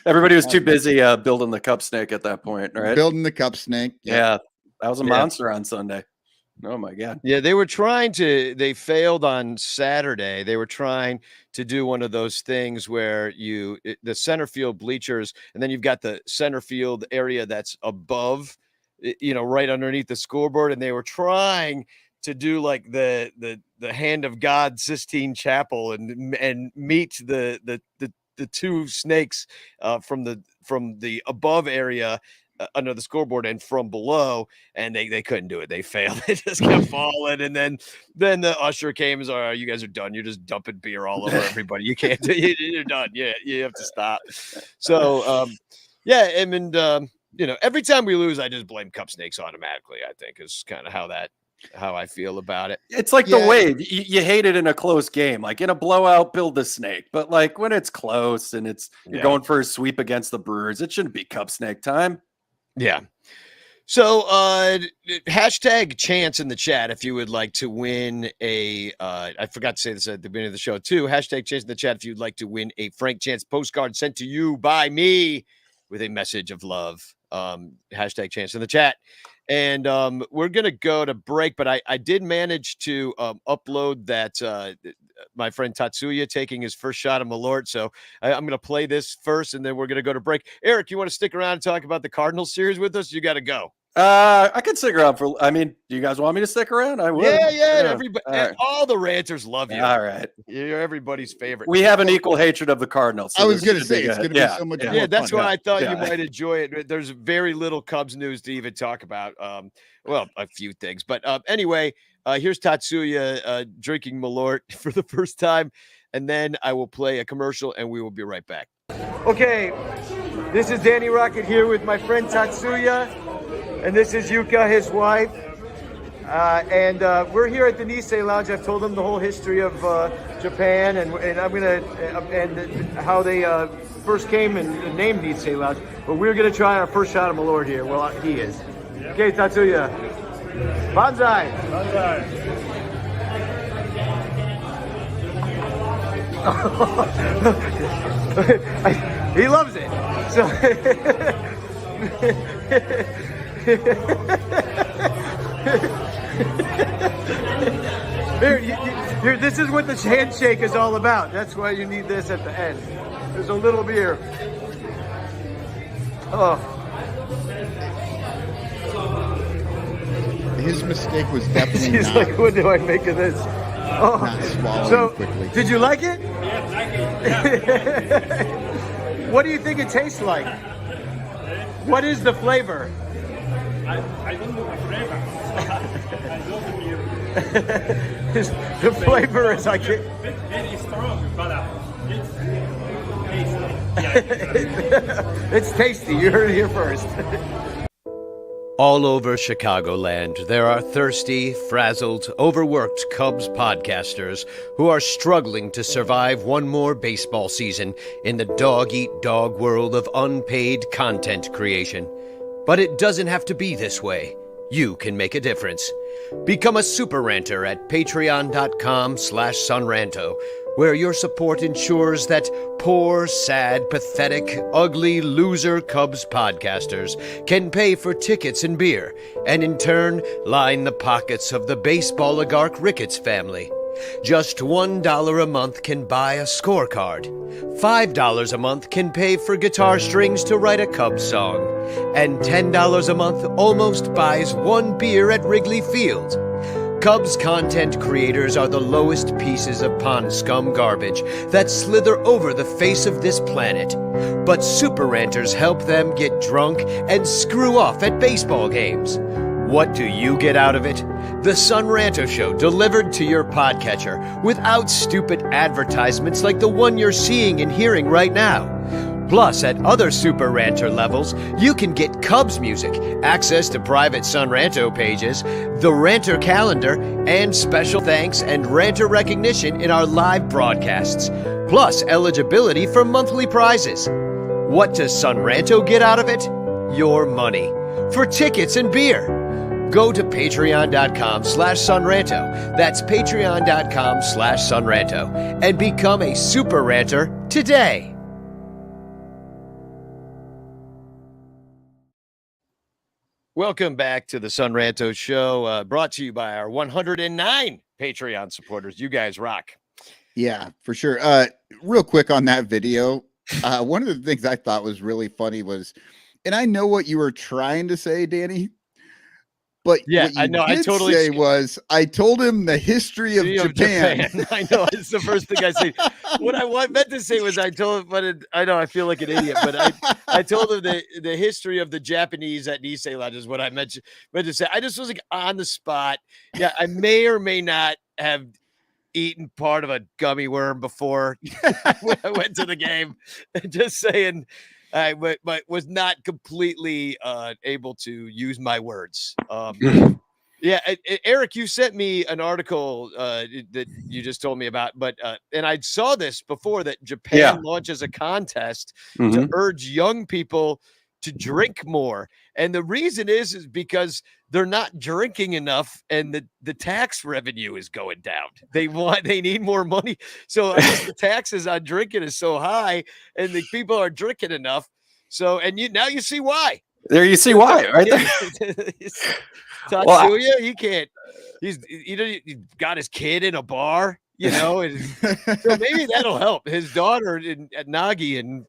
Everybody was too busy building the cup snake at that point, right? Building the cup snake. Yeah, that was a monster on Sunday. Oh my God. Yeah, they failed on Saturday. They were trying to do one of those things where the center field bleachers, and then you've got the center field area that's above right underneath the scoreboard, and they were trying to do like the Hand of God Sistine Chapel and meet the two snakes from the above area under the scoreboard and from below, and they couldn't do it. They failed. They just kept falling, and then the usher came and said, "All right, you guys are done. You're just dumping beer all over everybody. You can't do it. You're done. Yeah, you have to stop." So yeah, and every time we lose, I just blame cup snakes automatically. I think is kind of how I feel about it. It's like the wave. You hate it in a close game, like in a blowout, build the snake. But like when it's close and you're going for a sweep against the Brewers, it shouldn't be cup snake time. Yeah. So hashtag chance in the chat if you would like to win I forgot to say this at the beginning of the show too. Hashtag chance in the chat if you'd like to win a Frank Chance postcard sent to you by me with a message of love. Hashtag chance in the chat. And we're going to go to break, but I did manage to upload that my friend Tatsuya taking his first shot of Malort. So I'm going to play this first, and then we're going to go to break. Eric, you want to stick around and talk about the Cardinals series with us? You got to go. I could stick around do you guys want me to stick around? I would. Yeah. Everybody, all the ranters love you. All right. You're everybody's favorite. We have an equal hatred of the Cardinals. So I was going to say, it's going to be so much more fun. That's why I thought you might enjoy it. There's very little Cubs news to even talk about. Well, a few things. But anyway, here's Tatsuya drinking Malort for the first time. And then I will play a commercial, and we will be right back. Okay, this is Danny Rocket here with my friend Tatsuya. And this is Yuka, his wife. And we're here at the Nisei Lounge. I've told them the whole history of Japan and I'm gonna and how they first came and named Nisei Lounge. But we're gonna try our first shot of Malort here. Well, he is. Okay, Tatsuya. Banzai. Banzai. He loves it. So. Here, this is what the handshake is all about. That's why you need this at the end. There's a little beer. Oh. His mistake was definitely He's not. like, what do I make of this? Oh. Not swallowing So, quickly. did you like it? Yeah, I like it. What do you think it tastes like? What is the flavor? I don't know the flavor. I love the beer. The flavor is like it. Very strong, but it's tasty. Yeah, It's tasty. You heard it here first. All over Chicagoland, there are thirsty, frazzled, overworked Cubs podcasters who are struggling to survive one more baseball season in the dog-eat-dog world of unpaid content creation. But it doesn't have to be this way. You can make a difference. Become a super ranter at patreon.com/sunranto, where your support ensures that poor, sad, pathetic, ugly, loser Cubs podcasters can pay for tickets and beer, and in turn line the pockets of the baseball oligarch Ricketts family. Just $1 a month can buy a scorecard. $5 a month can pay for guitar strings to write a Cubs song. And $10 a month almost buys one beer at Wrigley Field. Cubs content creators are the lowest pieces of pond scum garbage that slither over the face of this planet. But super ranters help them get drunk and screw off at baseball games. What do you get out of it? The Sun Ranto Show delivered to your podcatcher without stupid advertisements like the one you're seeing and hearing right now. Plus, at other Super Ranter levels, you can get Cubs music, access to private Sun Ranto pages, the Ranter calendar, and special thanks and Ranter recognition in our live broadcasts. Plus, eligibility for monthly prizes. What does Sun Ranto get out of it? Your money. For tickets and beer. Go to patreon.com/sunranto. That's patreon.com/sunranto. And become a super ranter today. Welcome back to the Sun Ranto Show, brought to you by our 109 Patreon supporters. You guys rock. Yeah, for sure. Real quick on that video. One of the things I thought was really funny was, and I know what you were trying to say, Danny, But Yeah, what you I know. I did totally say was, I told him the history of Japan. I know. It's the first thing I say. What I meant to say was I told him, but I know I feel like an idiot, but I told him the history of the Japanese at Nisei Lodge is what I meant to say. I just was like on the spot. Yeah, I may or may not have eaten part of a gummy worm before I went to the game. Just saying, but was not completely able to use my words. Yeah, Eric, you sent me an article that you just told me about, but and I saw this before that Japan launches a contest to urge young people to drink more, and the reason is because they're not drinking enough, and the tax revenue is going down. They need more money, so I guess the taxes on drinking is so high, and the people are drinking enough. So, and now you see why. There you see why, right there. Tatsuya, he can't. He's got his kid in a bar, and so maybe that'll help. His daughter at Nagi in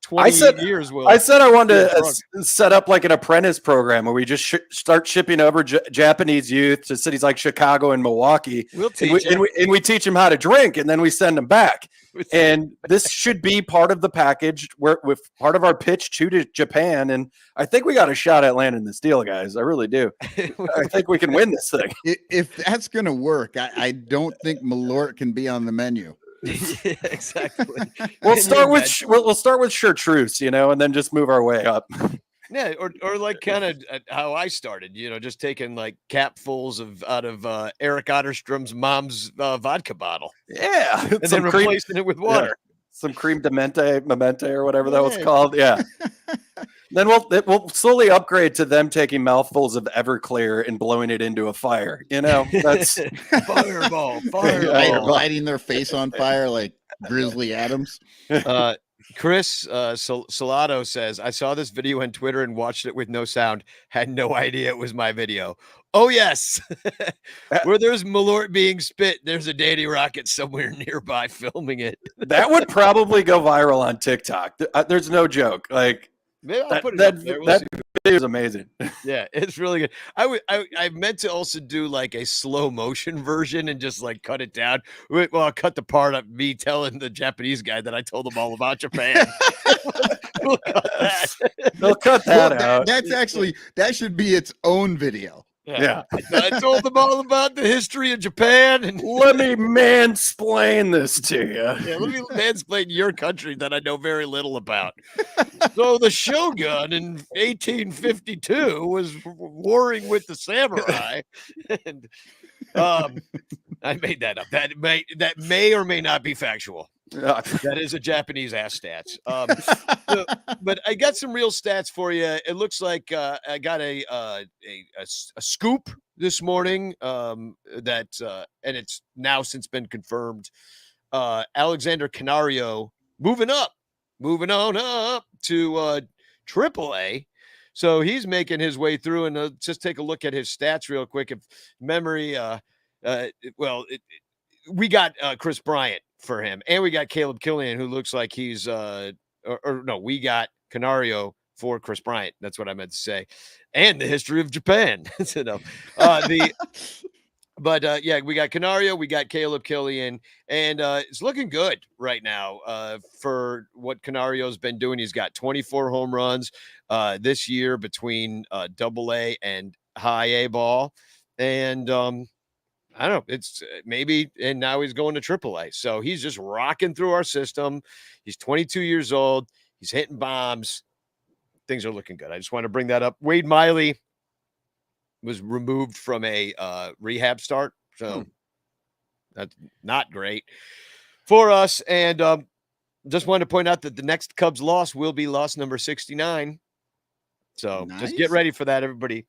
20 years will. I said I wanted to set up like an apprentice program where we just start shipping over Japanese youth to cities like Chicago and Milwaukee. We'll teach and we teach them how to drink, and then we send them back. And this should be part of the package with part of our pitch to Japan. And I think we got a shot at landing this deal, guys. I really do. I think we can win this thing. If that's going to work, I don't think Malort can be on the menu. Yeah, exactly. We'll start with chartreuse, and then just move our way up. Yeah, or like kind of how I started, just taking like capfuls out of Eric Otterstrom's mom's vodka bottle. Yeah, and then replacing it with water. Yeah. Some cream Demente or whatever that was called. Yeah. Then we'll slowly upgrade to them taking mouthfuls of Everclear and blowing it into a fire. That's fireball, lighting their face on fire like Grizzly Adams. Chris Salado says, I saw this video on Twitter and watched it with no sound. Had no idea it was my video. Oh, yes. Where there's Malort being spit, there's a Danny Rocket somewhere nearby filming it. That would probably go viral on TikTok. There's no joke. Like, maybe I'll put it up there. That video is amazing. Yeah, it's really good. I meant to also do like a slow motion version and just like cut it down. Well, I'll cut the part of me telling the Japanese guy that I told him all about Japan. We'll cut that. They'll cut that out. That should be its own video. Yeah. I told them all about the history of Japan. And let me mansplain this to you. Yeah, let me mansplain your country that I know very little about. So the Shogun in 1852 was warring with the samurai. And I made that up. That may or may not be factual. That is a Japanese ass stats. But I got some real stats for you. It looks like I got a scoop this morning that and it's now since been confirmed. Alexander Canario moving on up to AAA. So he's making his way through, and just take a look at his stats real quick. If memory, we got Chris Bryant for him, and we got Caleb Killian, who looks like he's we got Canario for Chris Bryant. That's what I meant to say. And the history of Japan. Yeah, we got Canario, we got Caleb Killian, and it's looking good right now for what Canario's been doing. He's got 24 home runs this year between AA and high A ball. And I don't know. It's maybe, and now he's going to AAA. So he's just rocking through our system. He's 22 years old. He's hitting bombs. Things are looking good. I just want to bring that up. Wade Miley was removed from a rehab start. So that's not great for us. And just wanted to point out that the next Cubs loss will be loss number 69. So just get ready for that. Everybody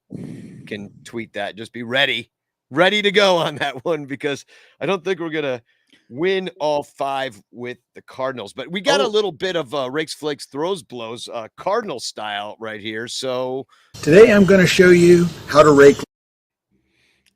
can tweet that. Just be ready to go on that one, because I don't think we're going to win all 5 with the Cardinals. But we got a little bit of Rakes, Flakes, Throws, Blows, Cardinal style right here. So today I'm going to show you how to rake.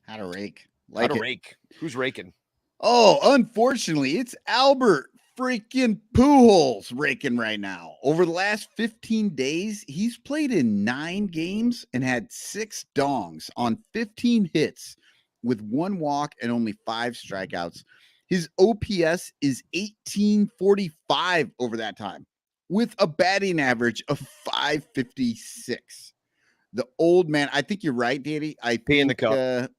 How to rake. How to rake. Who's raking? Oh, unfortunately, it's Albert freaking Pujols raking right now. Over the last 15 days, he's played in 9 games and had 6 dongs on 15 hits with 1 walk and only 5 strikeouts. His OPS is 1845 over that time with a batting average of 556. The old man, I think you're right, Danny. I Pee in the think cup.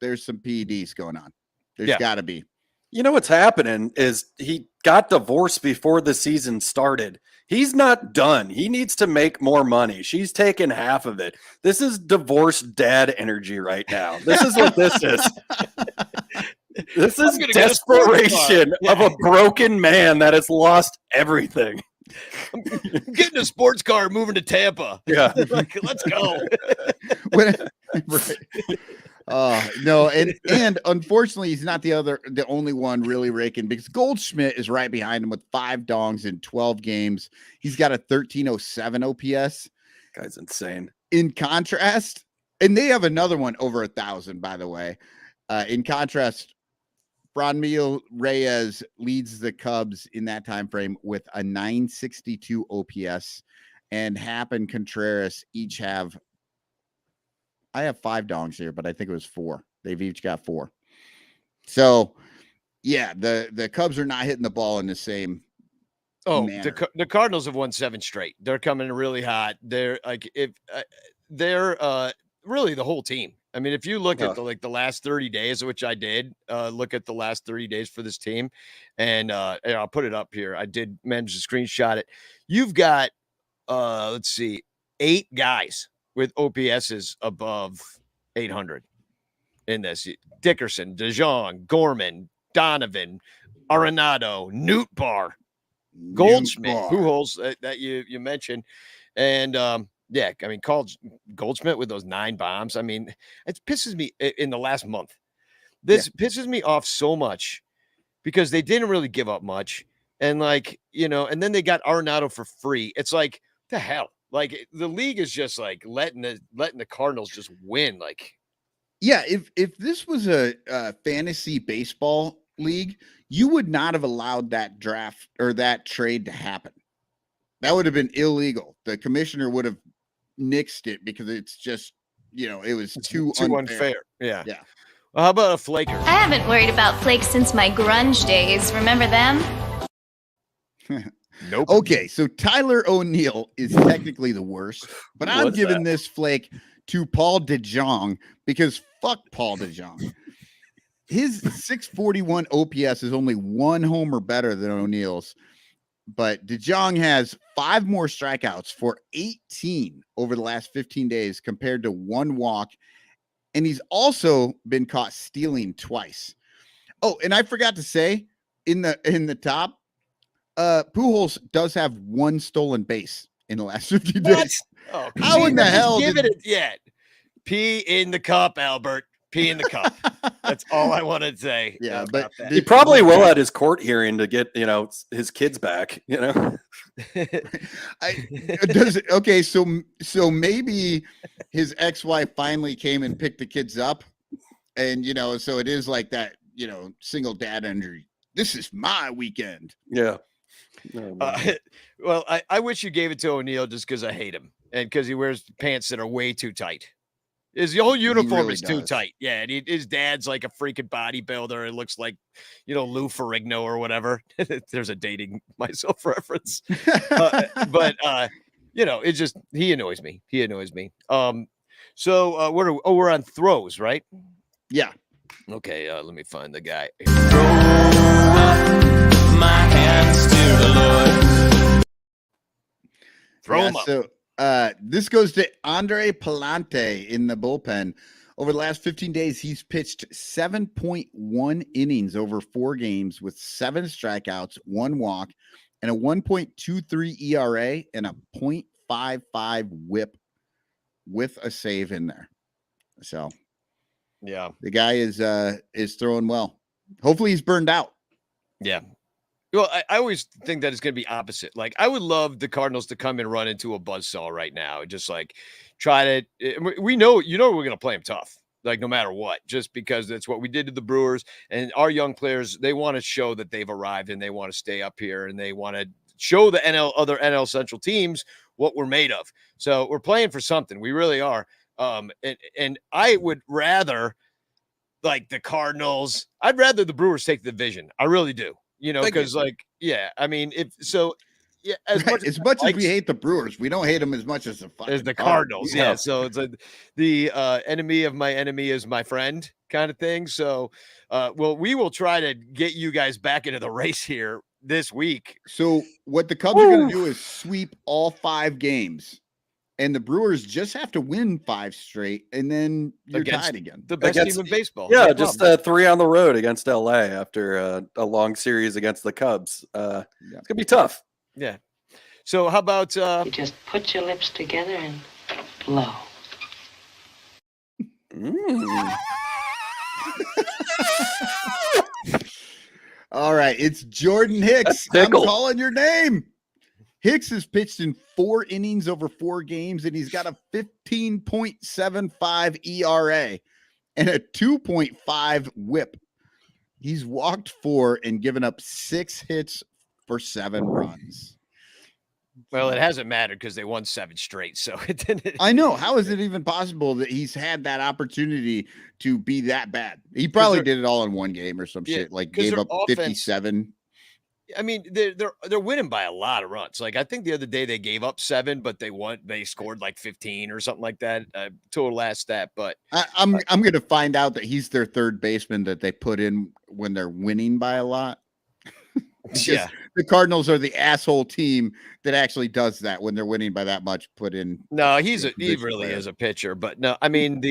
there's some PEDs going on. There's got to be. You know what's happening is he got divorced before the season started. He's not done. He needs to make more money. She's taking half of it. This is divorced dad energy right now. This is what this is. This is desperation of a broken man that has lost everything. I'm getting a sports car, moving to Tampa. Yeah. Like, let's go. No, and unfortunately, he's not the only one really raking, because Goldschmidt is right behind him with 5 dongs in 12 games. He's got a 1307 OPS. Guy's insane. In contrast, and they have another one over 1,000, by the way. In contrast, Franmil Reyes leads the Cubs in that time frame with a 962 OPS, and Happ and Contreras each have. I have 5 dongs here, but I think it was 4. They've each got 4. So, yeah, the Cubs are not hitting the ball in the same. The Cardinals have won 7 straight. They're coming in really hot. They're like they're really the whole team. I mean, if you look at the last 30 days, which I did look at the last 30 days for this team, and I'll put it up here. I did manage to screenshot it. You've got let's see, 8 guys with OPSs above 800 in this. Dickerson, DeJong, Gorman, Donovan, Arenado, Nootbaar, Goldschmidt, Pujols that you mentioned. And yeah, I mean, Goldschmidt with those 9 bombs. I mean, it pisses me in the last month. This pisses me off so much because they didn't really give up much. And and then they got Arenado for free. It's like, the hell? Like, the league is just like letting the Cardinals just win. Like, yeah, if this was a fantasy baseball league, you would not have allowed that draft or that trade to happen. That would have been illegal. The commissioner would have nixed it because it's just, it was too unfair. Yeah. Yeah. Well, how about a flaker? I haven't worried about flakes since my grunge days. Remember them? Nope. Okay, so Tyler O'Neill is technically the worst, but I'm giving this flake to Paul DeJong because fuck Paul DeJong. His 641 OPS is only 1 homer better than O'Neill's, but DeJong has 5 more strikeouts for 18 over the last 15 days compared to 1 walk, and he's also been caught stealing twice. Oh, and I forgot to say in the top, Pujols does have 1 stolen base in the last 50 days. Oh, how in the hell? Give it yet? Pee in the cup, Albert. Pee in the cup. That's all I want to say. Yeah, but he probably will at his court hearing to get his kids back. Okay, so maybe his ex-wife finally came and picked the kids up, and so it is like that. Single dad energy. This is my weekend. Yeah. Well, I wish you gave it to O'Neill just because I hate him and because he wears pants that are way too tight. His whole uniform really is too does. tight. Yeah, and his dad's like a freaking bodybuilder. It looks like, Lou Ferrigno or whatever. There's a dating myself reference. But it's just, he annoys me. So we're on throws, right? Yeah. Okay, let me find the guy. Throw up my hands to the Lord. Throw him up. So this goes to Andre Palante in the bullpen. Over the last 15 days, he's pitched 7.1 innings over 4 games with 7 strikeouts, 1 walk, and a 1.23 ERA and a 0.55 WHIP with a save in there. So, yeah, the guy is throwing well. Hopefully, he's burned out. Yeah. Well, I always think that it's going to be opposite. Like, I would love the Cardinals to come and run into a buzzsaw right now. Just like try to, we know, we're going to play them tough. like no matter what, just because that's what we did to the Brewers. And our young players, they want to show that they've arrived and they want to stay up here and they want to show the other NL Central teams what we're made of. So we're playing for something. We really are. And I would rather, like, the Cardinals, I'd rather the Brewers take the division. I really do. Because I mean, as much as we hate the Brewers, we don't hate them as much as the Cardinals. Yeah. So it's the enemy of my enemy is my friend kind of thing. So, we will try to get you guys back into the race here this week. So what the Cubs are going to do is sweep all 5 games. And the Brewers just have to win 5 straight, and then you're tied again. The best team in baseball. Yeah, just 3 on the road against LA after a long series against the Cubs. It's gonna be tough. Yeah. So how about you just put your lips together and blow. All right, it's Jordan Hicks. I'm calling your name. Hicks has pitched in 4 innings over 4 games, and he's got a 15.75 ERA and a 2.5 WHIP. He's walked 4 and given up 6 hits for 7 runs. Well, it hasn't mattered because they won 7 straight. So it didn't. I know. How is it even possible that he's had that opportunity to be that bad? He probably did it all in one game or some shit. Like gave up 57. I mean, they're winning by a lot of runs. Like, I think the other day they gave up 7, but they scored like 15 or something like that. Total last stat. But I'm going to find out that he's their third baseman that they put in when they're winning by a lot. Yeah, the Cardinals are the asshole team that actually does that when they're winning by that much. Put in. No, he really is a pitcher. But no, I mean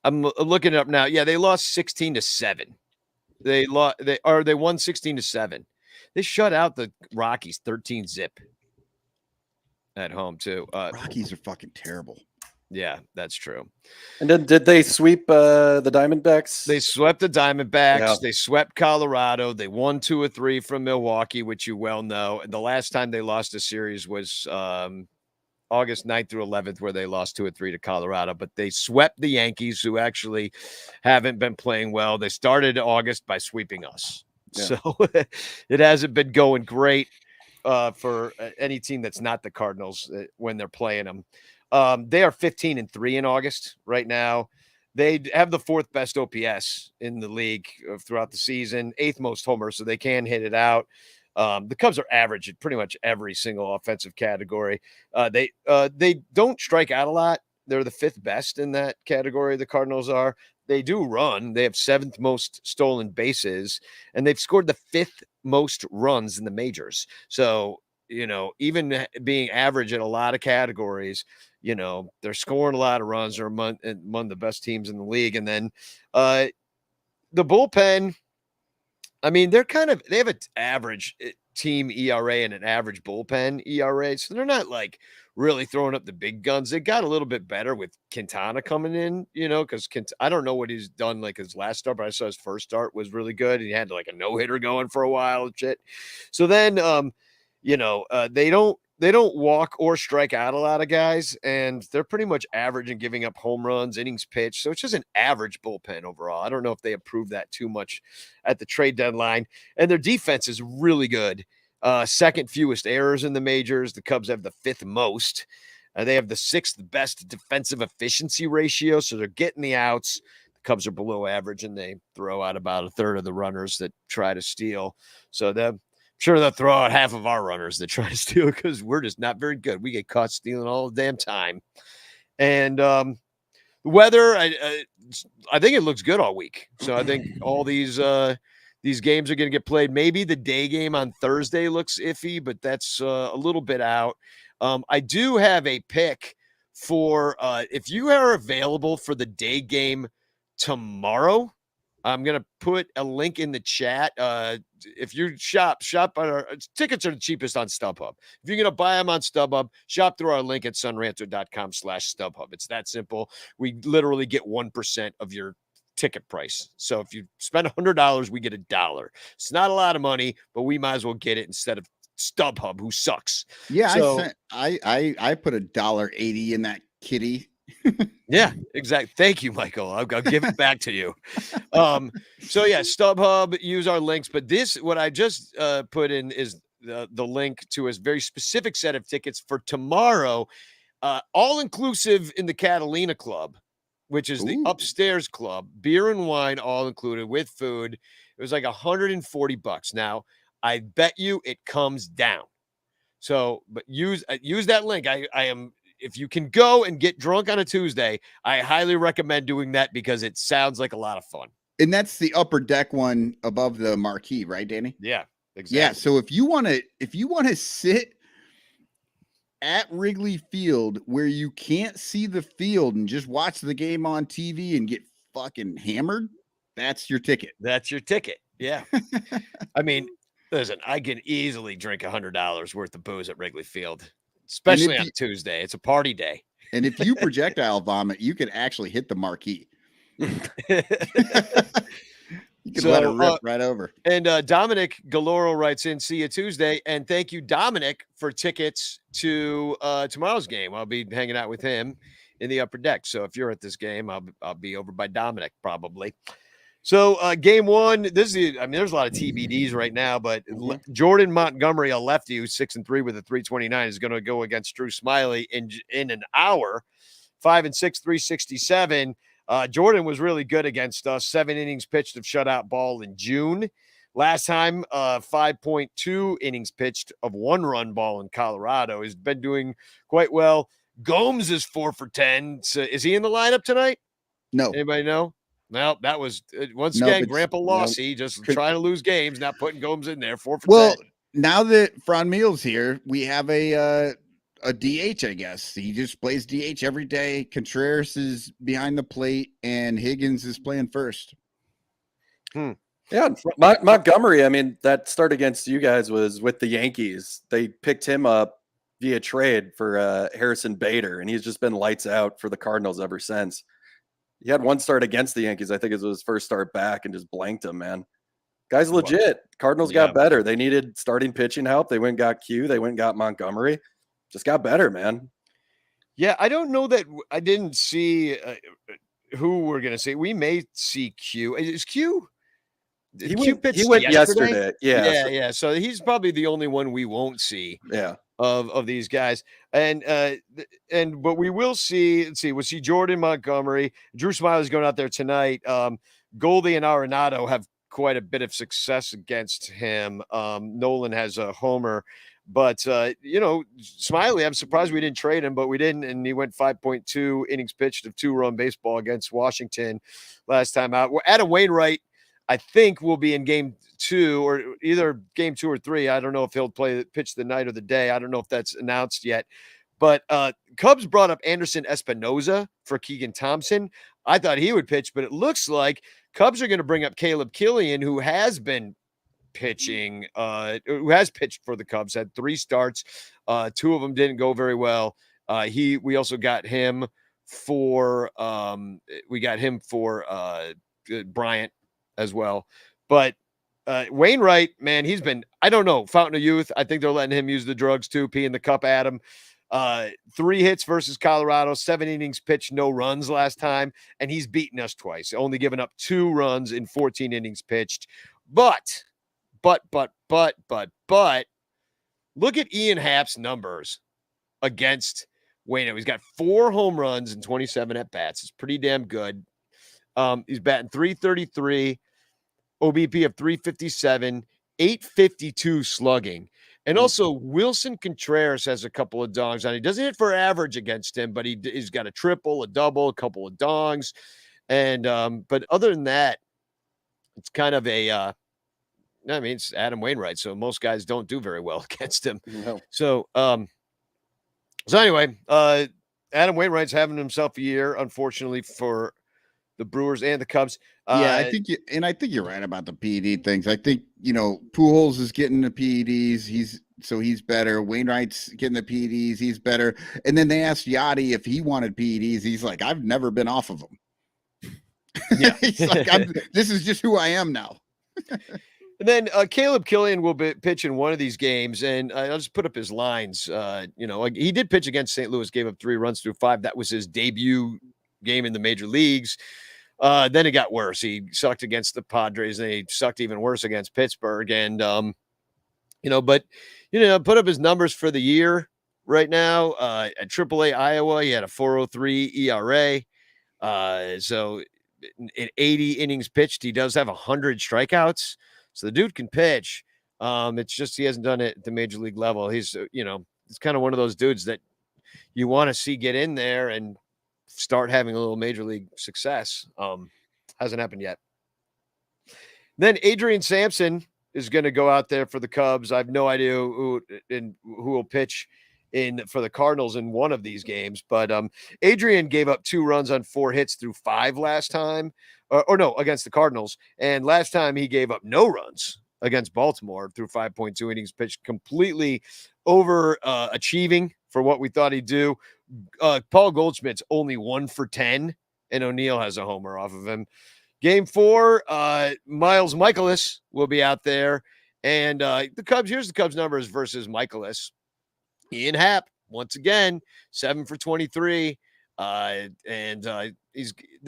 I'm looking it up now. Yeah, they lost 16-7. They won 16-7. They shut out the Rockies 13-0 at home too. Rockies are fucking terrible. Yeah, that's true. And then did they sweep the Diamondbacks? They swept the Diamondbacks. Yeah. They swept Colorado. They won 2 or 3 from Milwaukee, which you well know. And the last time they lost a series was August 9th through 11th, where they lost 2 or 3 to Colorado. But they swept the Yankees, who actually haven't been playing well. They started August by sweeping us. Yeah. So it hasn't been going great for any team that's not the Cardinals when they're playing them. They are 15-3 in August right now. They have the 4th best OPS in the league throughout the season, 8th most homers, so they can hit it out. The Cubs are average at pretty much every single offensive category. They don't strike out a lot. They're the 5th best in that category. The Cardinals are. They do run. They have 7th most stolen bases, and they've scored the 5th most runs in the majors. So, even being average in a lot of categories, they're scoring a lot of runs. They're among the best teams in the league. And then the bullpen, I mean, they have an average team ERA and an average bullpen ERA. So they're not like really throwing up the big guns. They got a little bit better with Quintana coming in, because I don't know what he's done like his last start, but I saw his first start was really good. And he had like a no-hitter going for a while and shit. So then, they don't walk or strike out a lot of guys, and they're pretty much average in giving up home runs, innings pitched. So it's just an average bullpen overall. I don't know if they improved that too much at the trade deadline. And their defense is really good. 2nd fewest errors in the majors. The Cubs have the 5th most. They have the 6th best defensive efficiency ratio, so they're getting the outs. The Cubs are below average, and they throw out about 1/3 of the runners that try to steal. So sure, they'll throw out half of our runners that try to steal because we're just not very good. We get caught stealing all the damn time. And the weather, I think it looks good all week. So I think all these games are going to get played. Maybe the day game on Thursday looks iffy, but that's a little bit out. I do have a pick for if you are available for the day game tomorrow. I'm going to put a link in the chat. If you shop on our tickets are the cheapest on StubHub. If you're going to buy them on StubHub, shop through our link at sunranto.com/StubHub. It's that simple. We literally get 1% of your ticket price. So if you spend $100, we get $1. It's not a lot of money, but we might as well get it instead of StubHub, who sucks. Yeah. So, I put $1.80 in that kitty. Yeah, exactly. Thank you, Michael. I'll give it back to you. So yeah, StubHub, use our links. But what I just put in is the link to a very specific set of tickets for tomorrow, all inclusive in the Catalina Club, which is the Ooh. upstairs club, beer and wine all included with food. It was like $140. Now, I bet you it comes down. So, but use that link. I am, if you can go and get drunk on a Tuesday, I highly recommend doing that because it sounds like a lot of fun. And that's the upper deck one above the marquee, right, Danny? Yeah, exactly. Yeah. So if you want to sit at Wrigley Field where you can't see the field and just watch the game on TV and get fucking hammered, that's your ticket. That's your ticket. Yeah. I mean, listen, I can easily drink $100 worth of booze at Wrigley Field, especially on Tuesday. It's a party day. And if you projectile vomit, you could actually hit the marquee. You can let it rip right over. And Dominic Galoro writes in, see you Tuesday. And thank you, Dominic, for tickets to tomorrow's game. I'll be hanging out with him in the upper deck. So if you're at this game, I'll be over by Dominic probably. So game one, there's a lot of TBDs right now, but Jordan Montgomery, a lefty who's 6-3 with a 329, is going to go against Drew Smiley in an hour. 5-6, 367. Jordan was really good against us. 7 innings pitched of shutout ball in June. Last time, 5.2 innings pitched of 1-run ball in Colorado. He's been doing quite well. Gomes is 4 for 10. So is he in the lineup tonight? No. Anybody know? Well, that was once again, Grandpa Lossy just trying to lose games, not putting Gomes in there. 4 for 10. Now that Franmil's here, we have a DH, I guess. He just plays DH every day. Contreras is behind the plate, and Higgins is playing first. Yeah, Montgomery, I mean, that start against you guys was with the Yankees. They picked him up via trade for Harrison Bader, and he's just been lights out for the Cardinals ever since. He had one start against the Yankees. I think it was his first start back and just blanked him, man. Guy's legit. Cardinals got better. They needed starting pitching help. They went and got Q. They went and got Montgomery. Just got better, man. Yeah, I don't know that I didn't see who we're going to see. We may see Q. Is Q? He went yesterday. Yeah. So he's probably the only one we won't see. Yeah. Of these guys. But we will see, we'll see Jordan Montgomery. Drew Smiley's going out there tonight. Goldie and Arenado have quite a bit of success against him. Nolan has a homer, but Smiley, I'm surprised we didn't trade him, but we didn't. And he went 5.2 innings pitched of 2-run baseball against Washington last time out. Adam Wainwright, I think, will be in game 2 or either game 2 or 3. I don't know if he'll pitch the night or the day. I don't know if that's announced yet. But Cubs brought up Anderson Espinoza for Keegan Thompson. I thought he would pitch, but it looks like Cubs are going to bring up Caleb Killian, who has been pitching, who has pitched for the Cubs, had 3 starts. 2 of them didn't go very well. We also got him for Bryant as well. But Wainwright, man, he's been, I don't know, fountain of youth. I think they're letting him use the drugs too, peeing the cup at him. 3 hits versus Colorado, 7 innings pitched, no runs last time, and he's beaten us twice, only given up 2 runs in 14 innings pitched. But look at Ian Happ's numbers against Waino. He's got 4 home runs and 27 at bats. It's pretty damn good. He's batting .333, OBP of 357, 852 slugging. And also Wilson Contreras has a couple of dongs on. He doesn't hit for average against him, but he's got a triple, a double, a couple of dongs. And but other than that, it's kind of it's Adam Wainwright. So most guys don't do very well against him. No. So anyway, Adam Wainwright's having himself a year, unfortunately, for the Brewers and the Cubs. I think you're right about the PED things. I think, Pujols is getting the PEDs. He's better. Wainwright's getting the PEDs. He's better. And then they asked Yachty if he wanted PEDs. He's like, I've never been off of them. Yeah. He's like, this is just who I am now. And then Caleb Killian will be pitching one of these games, and I'll just put up his lines. Like he did pitch against St. Louis, gave up 3 runs through 5. That was his debut game in the major leagues. Then it got worse. He sucked against the Padres, and he sucked even worse against Pittsburgh. And put up his numbers for the year right now. At AAA Iowa, he had a 4.03 ERA. So in 80 innings pitched, he does have 100 strikeouts. So the dude can pitch. It's just he hasn't done it at the major league level. He's, it's kind of one of those dudes that you want to see get in there and start having a little major league success. Hasn't happened yet. Then Adrian Sampson is going to go out there for the Cubs. I have no idea who will pitch for the Cardinals in one of these games, but Adrian gave up 2 runs on 4 hits through 5 last time, or no, against the Cardinals. And last time he gave up no runs against Baltimore through 5.2 innings pitched, completely over achieving for what we thought he'd do. Paul Goldschmidt's only 1 for 10, and O'Neill has a homer off of him. Game 4, Miles Michaelis will be out there. And here's the Cubs numbers versus Michaelis. Ian Happ, once again, 7 for 23. The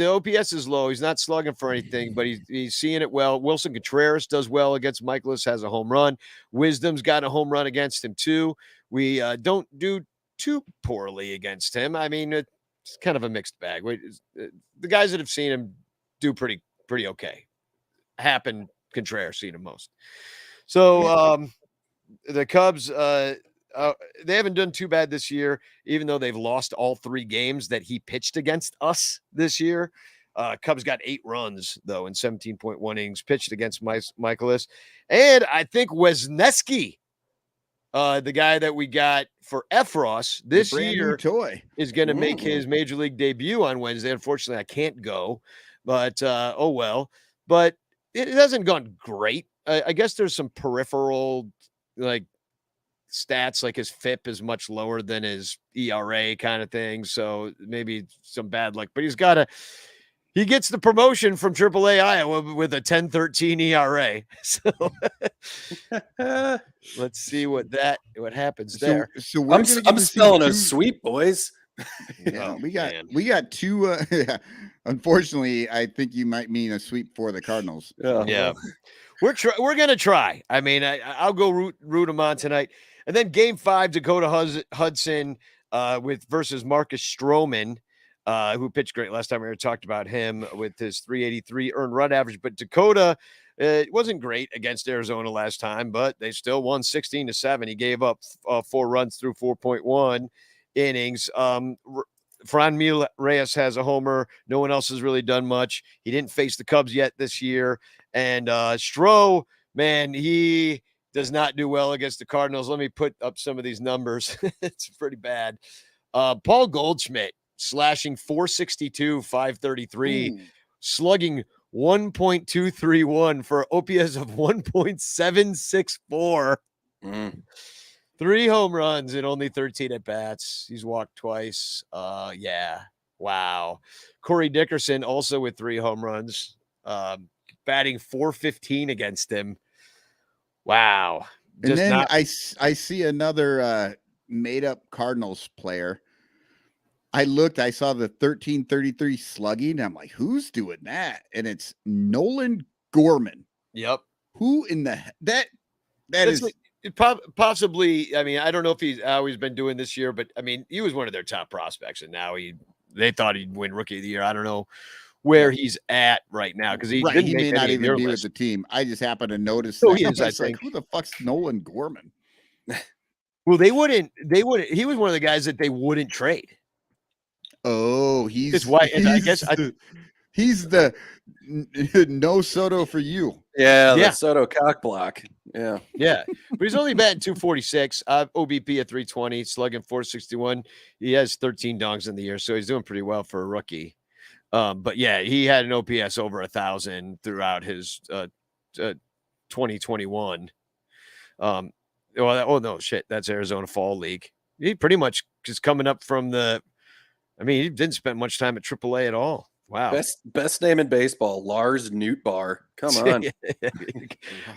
OPS is low. He's not slugging for anything, but he's seeing it well. Wilson Contreras does well against Michaelis, has a home run. Wisdom's got a home run against him, too. We don't do too poorly against him. I mean, it's kind of a mixed bag. The guys that have seen him do pretty okay. Happ and Contreras seen him most. So the Cubs, they haven't done too bad this year, even though they've lost all 3 games that he pitched against us this year. Cubs got 8 runs, though, in 17.1 innings pitched against Michaelis. And I think Wesneski, the guy that we got for Efros this year, is going to make his major league debut on Wednesday. Unfortunately, I can't go, but oh well. But it hasn't gone great. I guess there's some peripheral stats, like his FIP is much lower than his ERA kind of thing. So maybe some bad luck, but he gets the promotion from AAA Iowa with a 10.13 ERA. So let's see what happens there. So I'm spelling a sweep, boys. Yeah, we got 2. Unfortunately, I think you might mean a sweep for the Cardinals. Yeah. We're going to try. I mean, I'll go root them on tonight. And then game 5, Dakota Hudson versus Marcus Stroman, who pitched great last time. We talked about him with his 383 earned run average. But Dakota, it wasn't great against Arizona last time, but they still won 16-7. He gave up 4 runs through 4.1 innings. Franmil Reyes has a homer. No one else has really done much. He didn't face the Cubs yet this year. And Stroh, man, he does not do well against the Cardinals. Let me put up some of these numbers. It's pretty bad. Paul Goldschmidt slashing 462, 533, slugging 1.231 for OPS of 1.764. 3 home runs in only 13 at bats. He's walked twice. Yeah. Wow. Corey Dickerson also with 3 home runs, batting .415 against him. Wow. And then I see another made up Cardinals player. I saw the 1333 slugging. I'm like, who's doing that? And it's Nolan Gorman. Yep. Who in the that is possibly, I mean, I don't know if how he's been doing this year, but I mean, he was one of their top prospects, and now they thought he'd win Rookie of the Year. I don't know where he's at right now, because he may not even be with the team. I just happened to notice that. He is, I think. Like, who the fuck's Nolan Gorman? Well, they wouldn't. He was one of the guys that they wouldn't trade. Oh, he's the no Soto for you. Yeah, the Soto cock block. Yeah. But he's only batting .246, OBP at 320, slugging .461. He has 13 dongs in the year, so he's doing pretty well for a rookie. But yeah, he had an OPS over 1,000 throughout his 2021. Oh no, shit, that's Arizona Fall League. He pretty much is coming up from he didn't spend much time at AAA at all. Wow. Best name in baseball, Lars Nootbaar. Come on.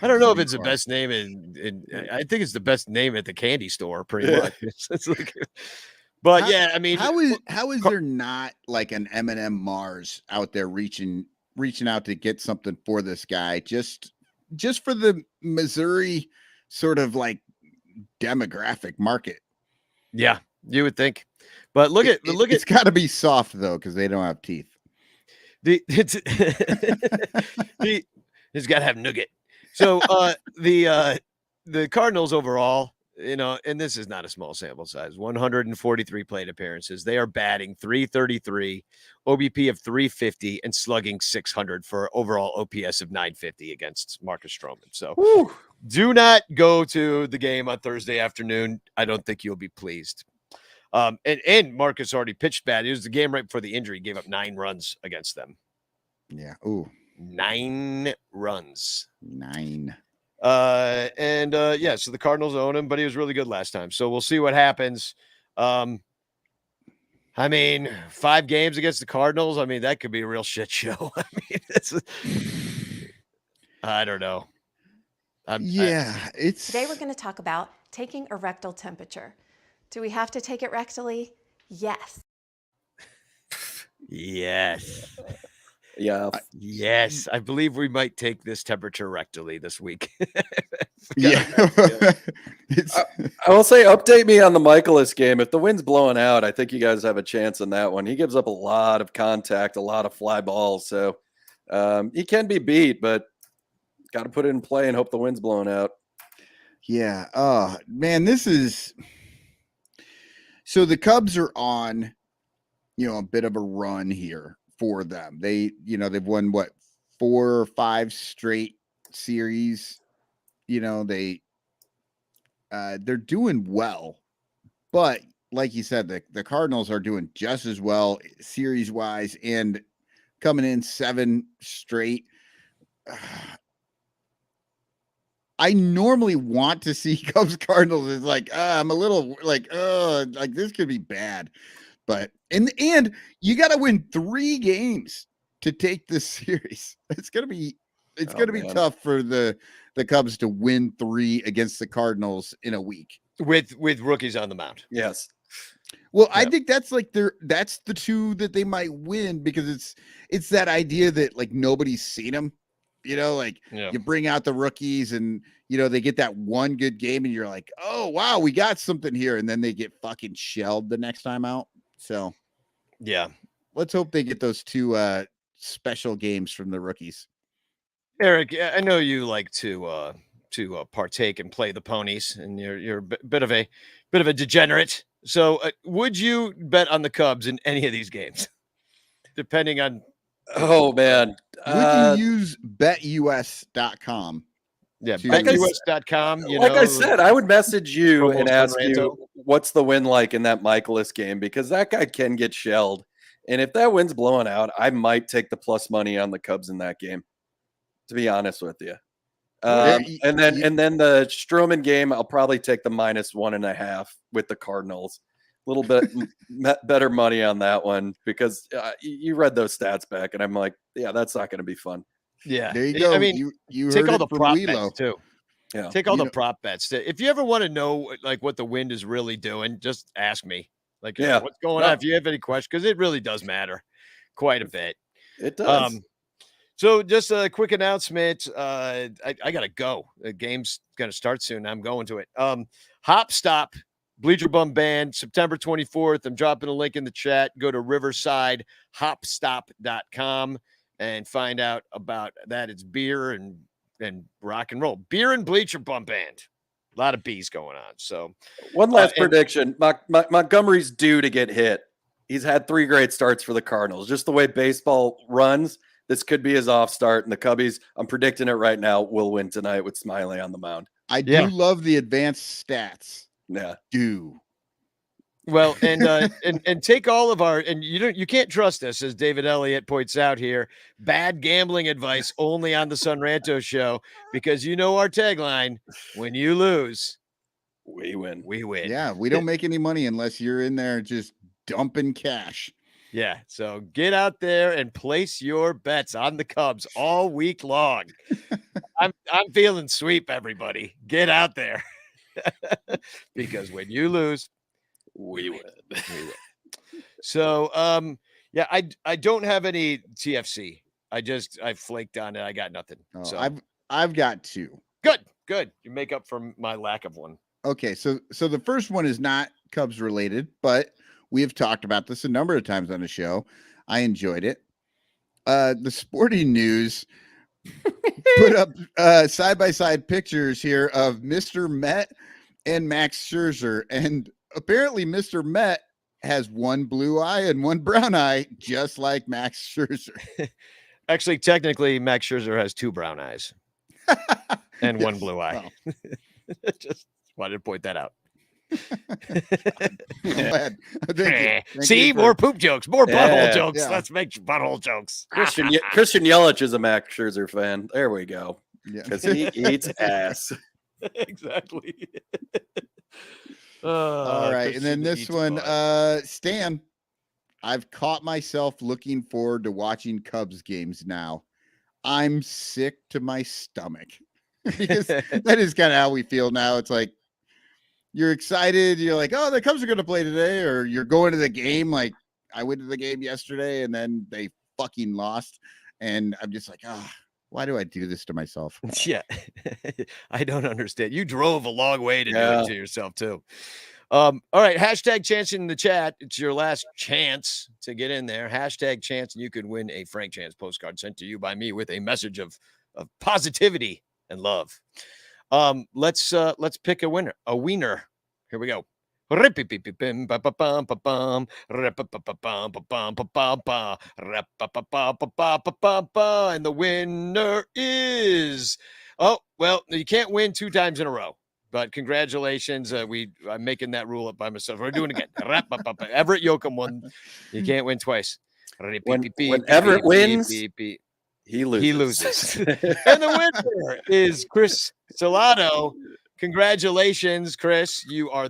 I don't know if it's the best name I think it's the best name at the candy store, pretty Yeah. much. It's like, but yeah, I mean, how is there not like an M&M Mars out there reaching out to get something for this guy just for the Missouri sort of like demographic market? yeah, you would think. But It's got to be soft though because they don't have teeth. He's got to have nougat. So the Cardinals overall, and this is not a small sample size, 143 plate appearances. They are batting .333, OBP of 350, and slugging .600 for overall OPS of 950 against Marcus Stroman. So do not go to the game on Thursday afternoon. I don't think you'll be pleased. And Marcus already pitched bad. It was the game right before the injury. He gave up 9 runs against them. Yeah. Ooh. 9 runs. 9. So the Cardinals own him, but he was really good last time. So we'll see what happens. I mean, 5 games against the Cardinals. I mean, that could be a real shit show. I mean, I don't know. Today we're going to talk about taking a rectal temperature. Do we have to take it rectally? Yes. Yes. Yeah. Yes. I believe we might take this temperature rectally this week. Yeah. I will say, update me on the Michaelis game. If the wind's blowing out, I think you guys have a chance in that one. He gives up a lot of contact, a lot of fly balls. So he can be beat, but got to put it in play and hope the wind's blowing out. Yeah. Oh, man, this is... So the Cubs are on, a bit of a run here for them. They've won 4 or 5 straight series. They're doing well, but like you said, the Cardinals are doing just as well series wise and coming in 7 straight. I normally want to see Cubs Cardinals. It's like I'm a little like this could be bad, but and you got to win 3 games to take this series. It's gonna be tough for the Cubs to win 3 against the Cardinals in a week with rookies on the mound. Yes. Well, I think that's like that's the 2 that they might win because it's that idea that like nobody's seen them. You bring out the rookies and, they get that one good game and you're like, oh, wow, we got something here. And then they get fucking shelled the next time out. So, yeah, let's hope they get those 2 special games from the rookies. Eric, I know you like to partake and play the ponies, and you're a bit of a degenerate. So, would you bet on the Cubs in any of these games? Depending on. Oh man. Would you use betus.com? Yeah, betus.com. Like I said, I would message you and ask you what's the win like in that Michaelis game, because that guy can get shelled. And if that wind's blowing out, I might take the plus money on the Cubs in that game, to be honest with you. And then the Stroman game, I'll probably take the -1.5 with the Cardinals. A little bit better money on that one because you read those stats back, and I'm like, yeah, that's not going to be fun. Yeah, there you go. I mean, you take heard all the prop Wheelo. bets too. Yeah, take all the prop bets. If you ever want to know like what the wind is really doing, just ask me. Like, what's going on? If you have any questions, because it really does matter quite a bit. It does. So just a quick announcement. I gotta go. The game's gonna start soon. I'm going to it. Hop Stop Bleacher Bum Band, September 24th. I'm dropping a link in the chat. Go to riversidehopstop.com and find out about that. It's beer and rock and roll. Beer and Bleacher Bum Band. A lot of bees going on. So one last prediction. Montgomery's due to get hit. He's had 3 great starts for the Cardinals. Just the way baseball runs, this could be his off start. And the Cubbies, I'm predicting it right now, will win tonight with Smiley on the mound. I do love the advanced stats. Yeah. Well, and take all of our, and you can't trust us, as David Elliott points out here, bad gambling advice only on the Son Ranto show, because our tagline, when you lose, we win. We win. Yeah, we don't make any money unless you're in there just dumping cash. Yeah, so get out there and place your bets on the Cubs all week long. I'm feeling sweep, everybody. Get out there. Because when you lose, We win. we win. So yeah, I don't have any TFC. I flaked on it. I got nothing. Oh, So I've got 2. good. You make up for my lack of one. Okay, so the first one is not Cubs related, but we have talked about this a number of times on the show. I enjoyed it. The Sporting News put up side-by-side pictures here of Mr. Met and Max Scherzer, and apparently Mr. Met has one blue eye and one brown eye, just like Max Scherzer. Actually, technically, Max Scherzer has 2 brown eyes and one blue eye. Well. Just wanted to point that out. Glad. Thank you. See, more poop jokes, more butthole jokes. Yeah. Let's make butthole jokes. Christian Yelich is a Max Scherzer fan. There we go. Yeah. Because he eats ass. Exactly. All right, and then Christian this eats one, butt. Stan. I've caught myself looking forward to watching Cubs games now. I'm sick to my stomach. Because that is kind of how we feel now. It's like you're excited. You're like, oh, the Cubs are going to play today. Or you're going to the game. Like I went to the game yesterday and then they fucking lost. And I'm just like, oh, why do I do this to myself? Yeah, I don't understand. You drove a long way to do it to yourself too. All right, hashtag chance in the chat. It's your last chance to get in there. Hashtag chance, and you could win a Frank Chance postcard sent to you by me with a message of positivity and love. Let's pick a winner. A wiener. Here we go. And the winner is, oh, well, you can't win 2 times in a row, but congratulations. I'm making that rule up by myself. We're doing it again. Everett Yoakum won. You can't win twice. When Everett wins, he loses. He loses. And the winner is Chris Salato. Congratulations, Chris. You're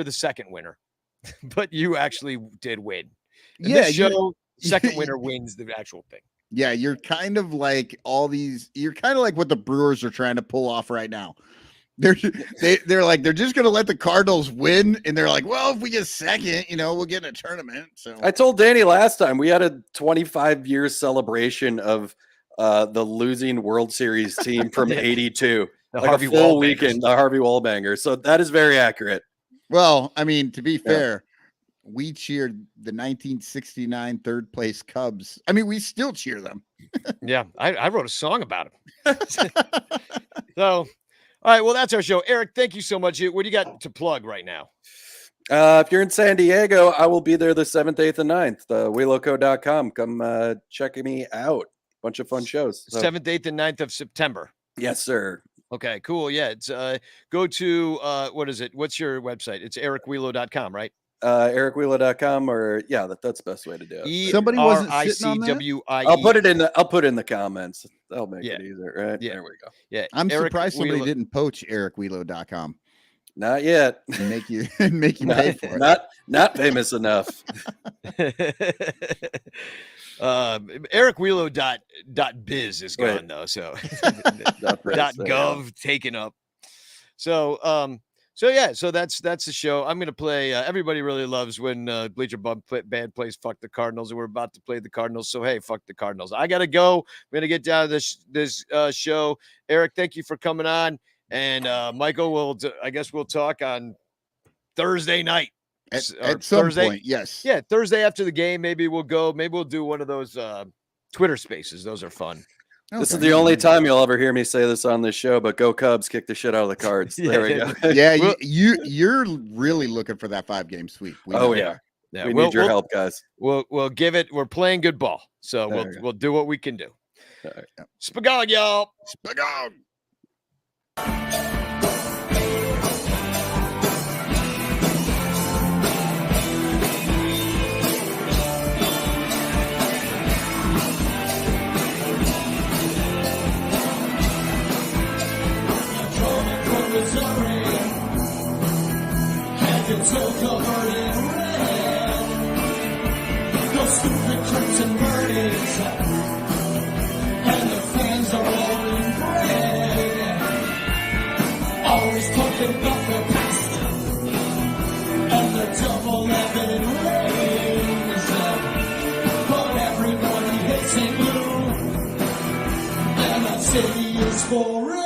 the second winner, but you actually did win. In this show, second winner wins the actual thing. Yeah, you're kind of like you're kind of like what the Brewers are trying to pull off right now. They're just gonna let the Cardinals win, and they're like, well, if we get second, we'll get in a tournament. So I told Danny last time we had a 25-year celebration of the losing World Series team from '82, like Harvey a full weekend, the Harvey Wallbangers. So that is very accurate. Well, I mean, to be fair, we cheered the 1969 third place Cubs. I mean, we still cheer them. Yeah, I wrote a song about them. So. All right, well, that's our show. Eric, thank you so much. What do you got to plug right now? If you're in San Diego, I will be there the 7th, 8th, and 9th. WeLoco.com. Come check me out. Bunch of fun shows. So. 7th, 8th, and 9th of September. Yes, sir. Okay, cool. Yeah, it's go to what is it? What's your website? It's ericwilo.com, right? EricWheeler.com, or that's the best way to do it. Somebody wasn't sitting on that? I'll put it in the comments. That'll make it easier, right? Yeah. There we go. Yeah. I'm surprised somebody didn't poach EricWheelo.com. Not yet. And make you pay for it. Not famous enough. EricWheelo.biz is gone though, so .gov taken up. So that's the show. I'm gonna play. Everybody really loves when Bleacher Band plays "Fuck the Cardinals," and we're about to play the Cardinals. So hey, fuck the Cardinals. I gotta go. I'm gonna get down to this show. Eric, thank you for coming on, and Michael I guess we'll talk on Thursday night. At some point, yes. Yeah, Thursday after the game. Maybe we'll go. Maybe we'll do one of those Twitter Spaces. Those are fun. Okay. This is the only time you'll ever hear me say this on this show, but go Cubs, kick the shit out of the Cards. There we go. Yeah, you're really looking for that 5-game sweep. We need your help, guys. We'll give it. We're playing good ball, so we'll do what we can do. Right. Spagog, y'all. Spagog. So covered in red, talking about the past and the double lemon rings. But everybody hates St. Lou, and that city is for rain.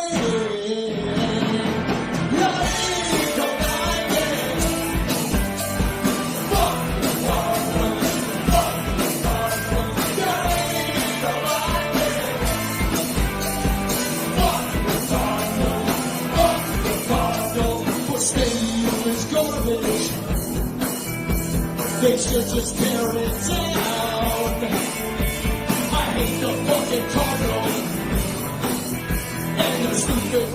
They should just tear it down. I hate the fucking Cardinals and their stupid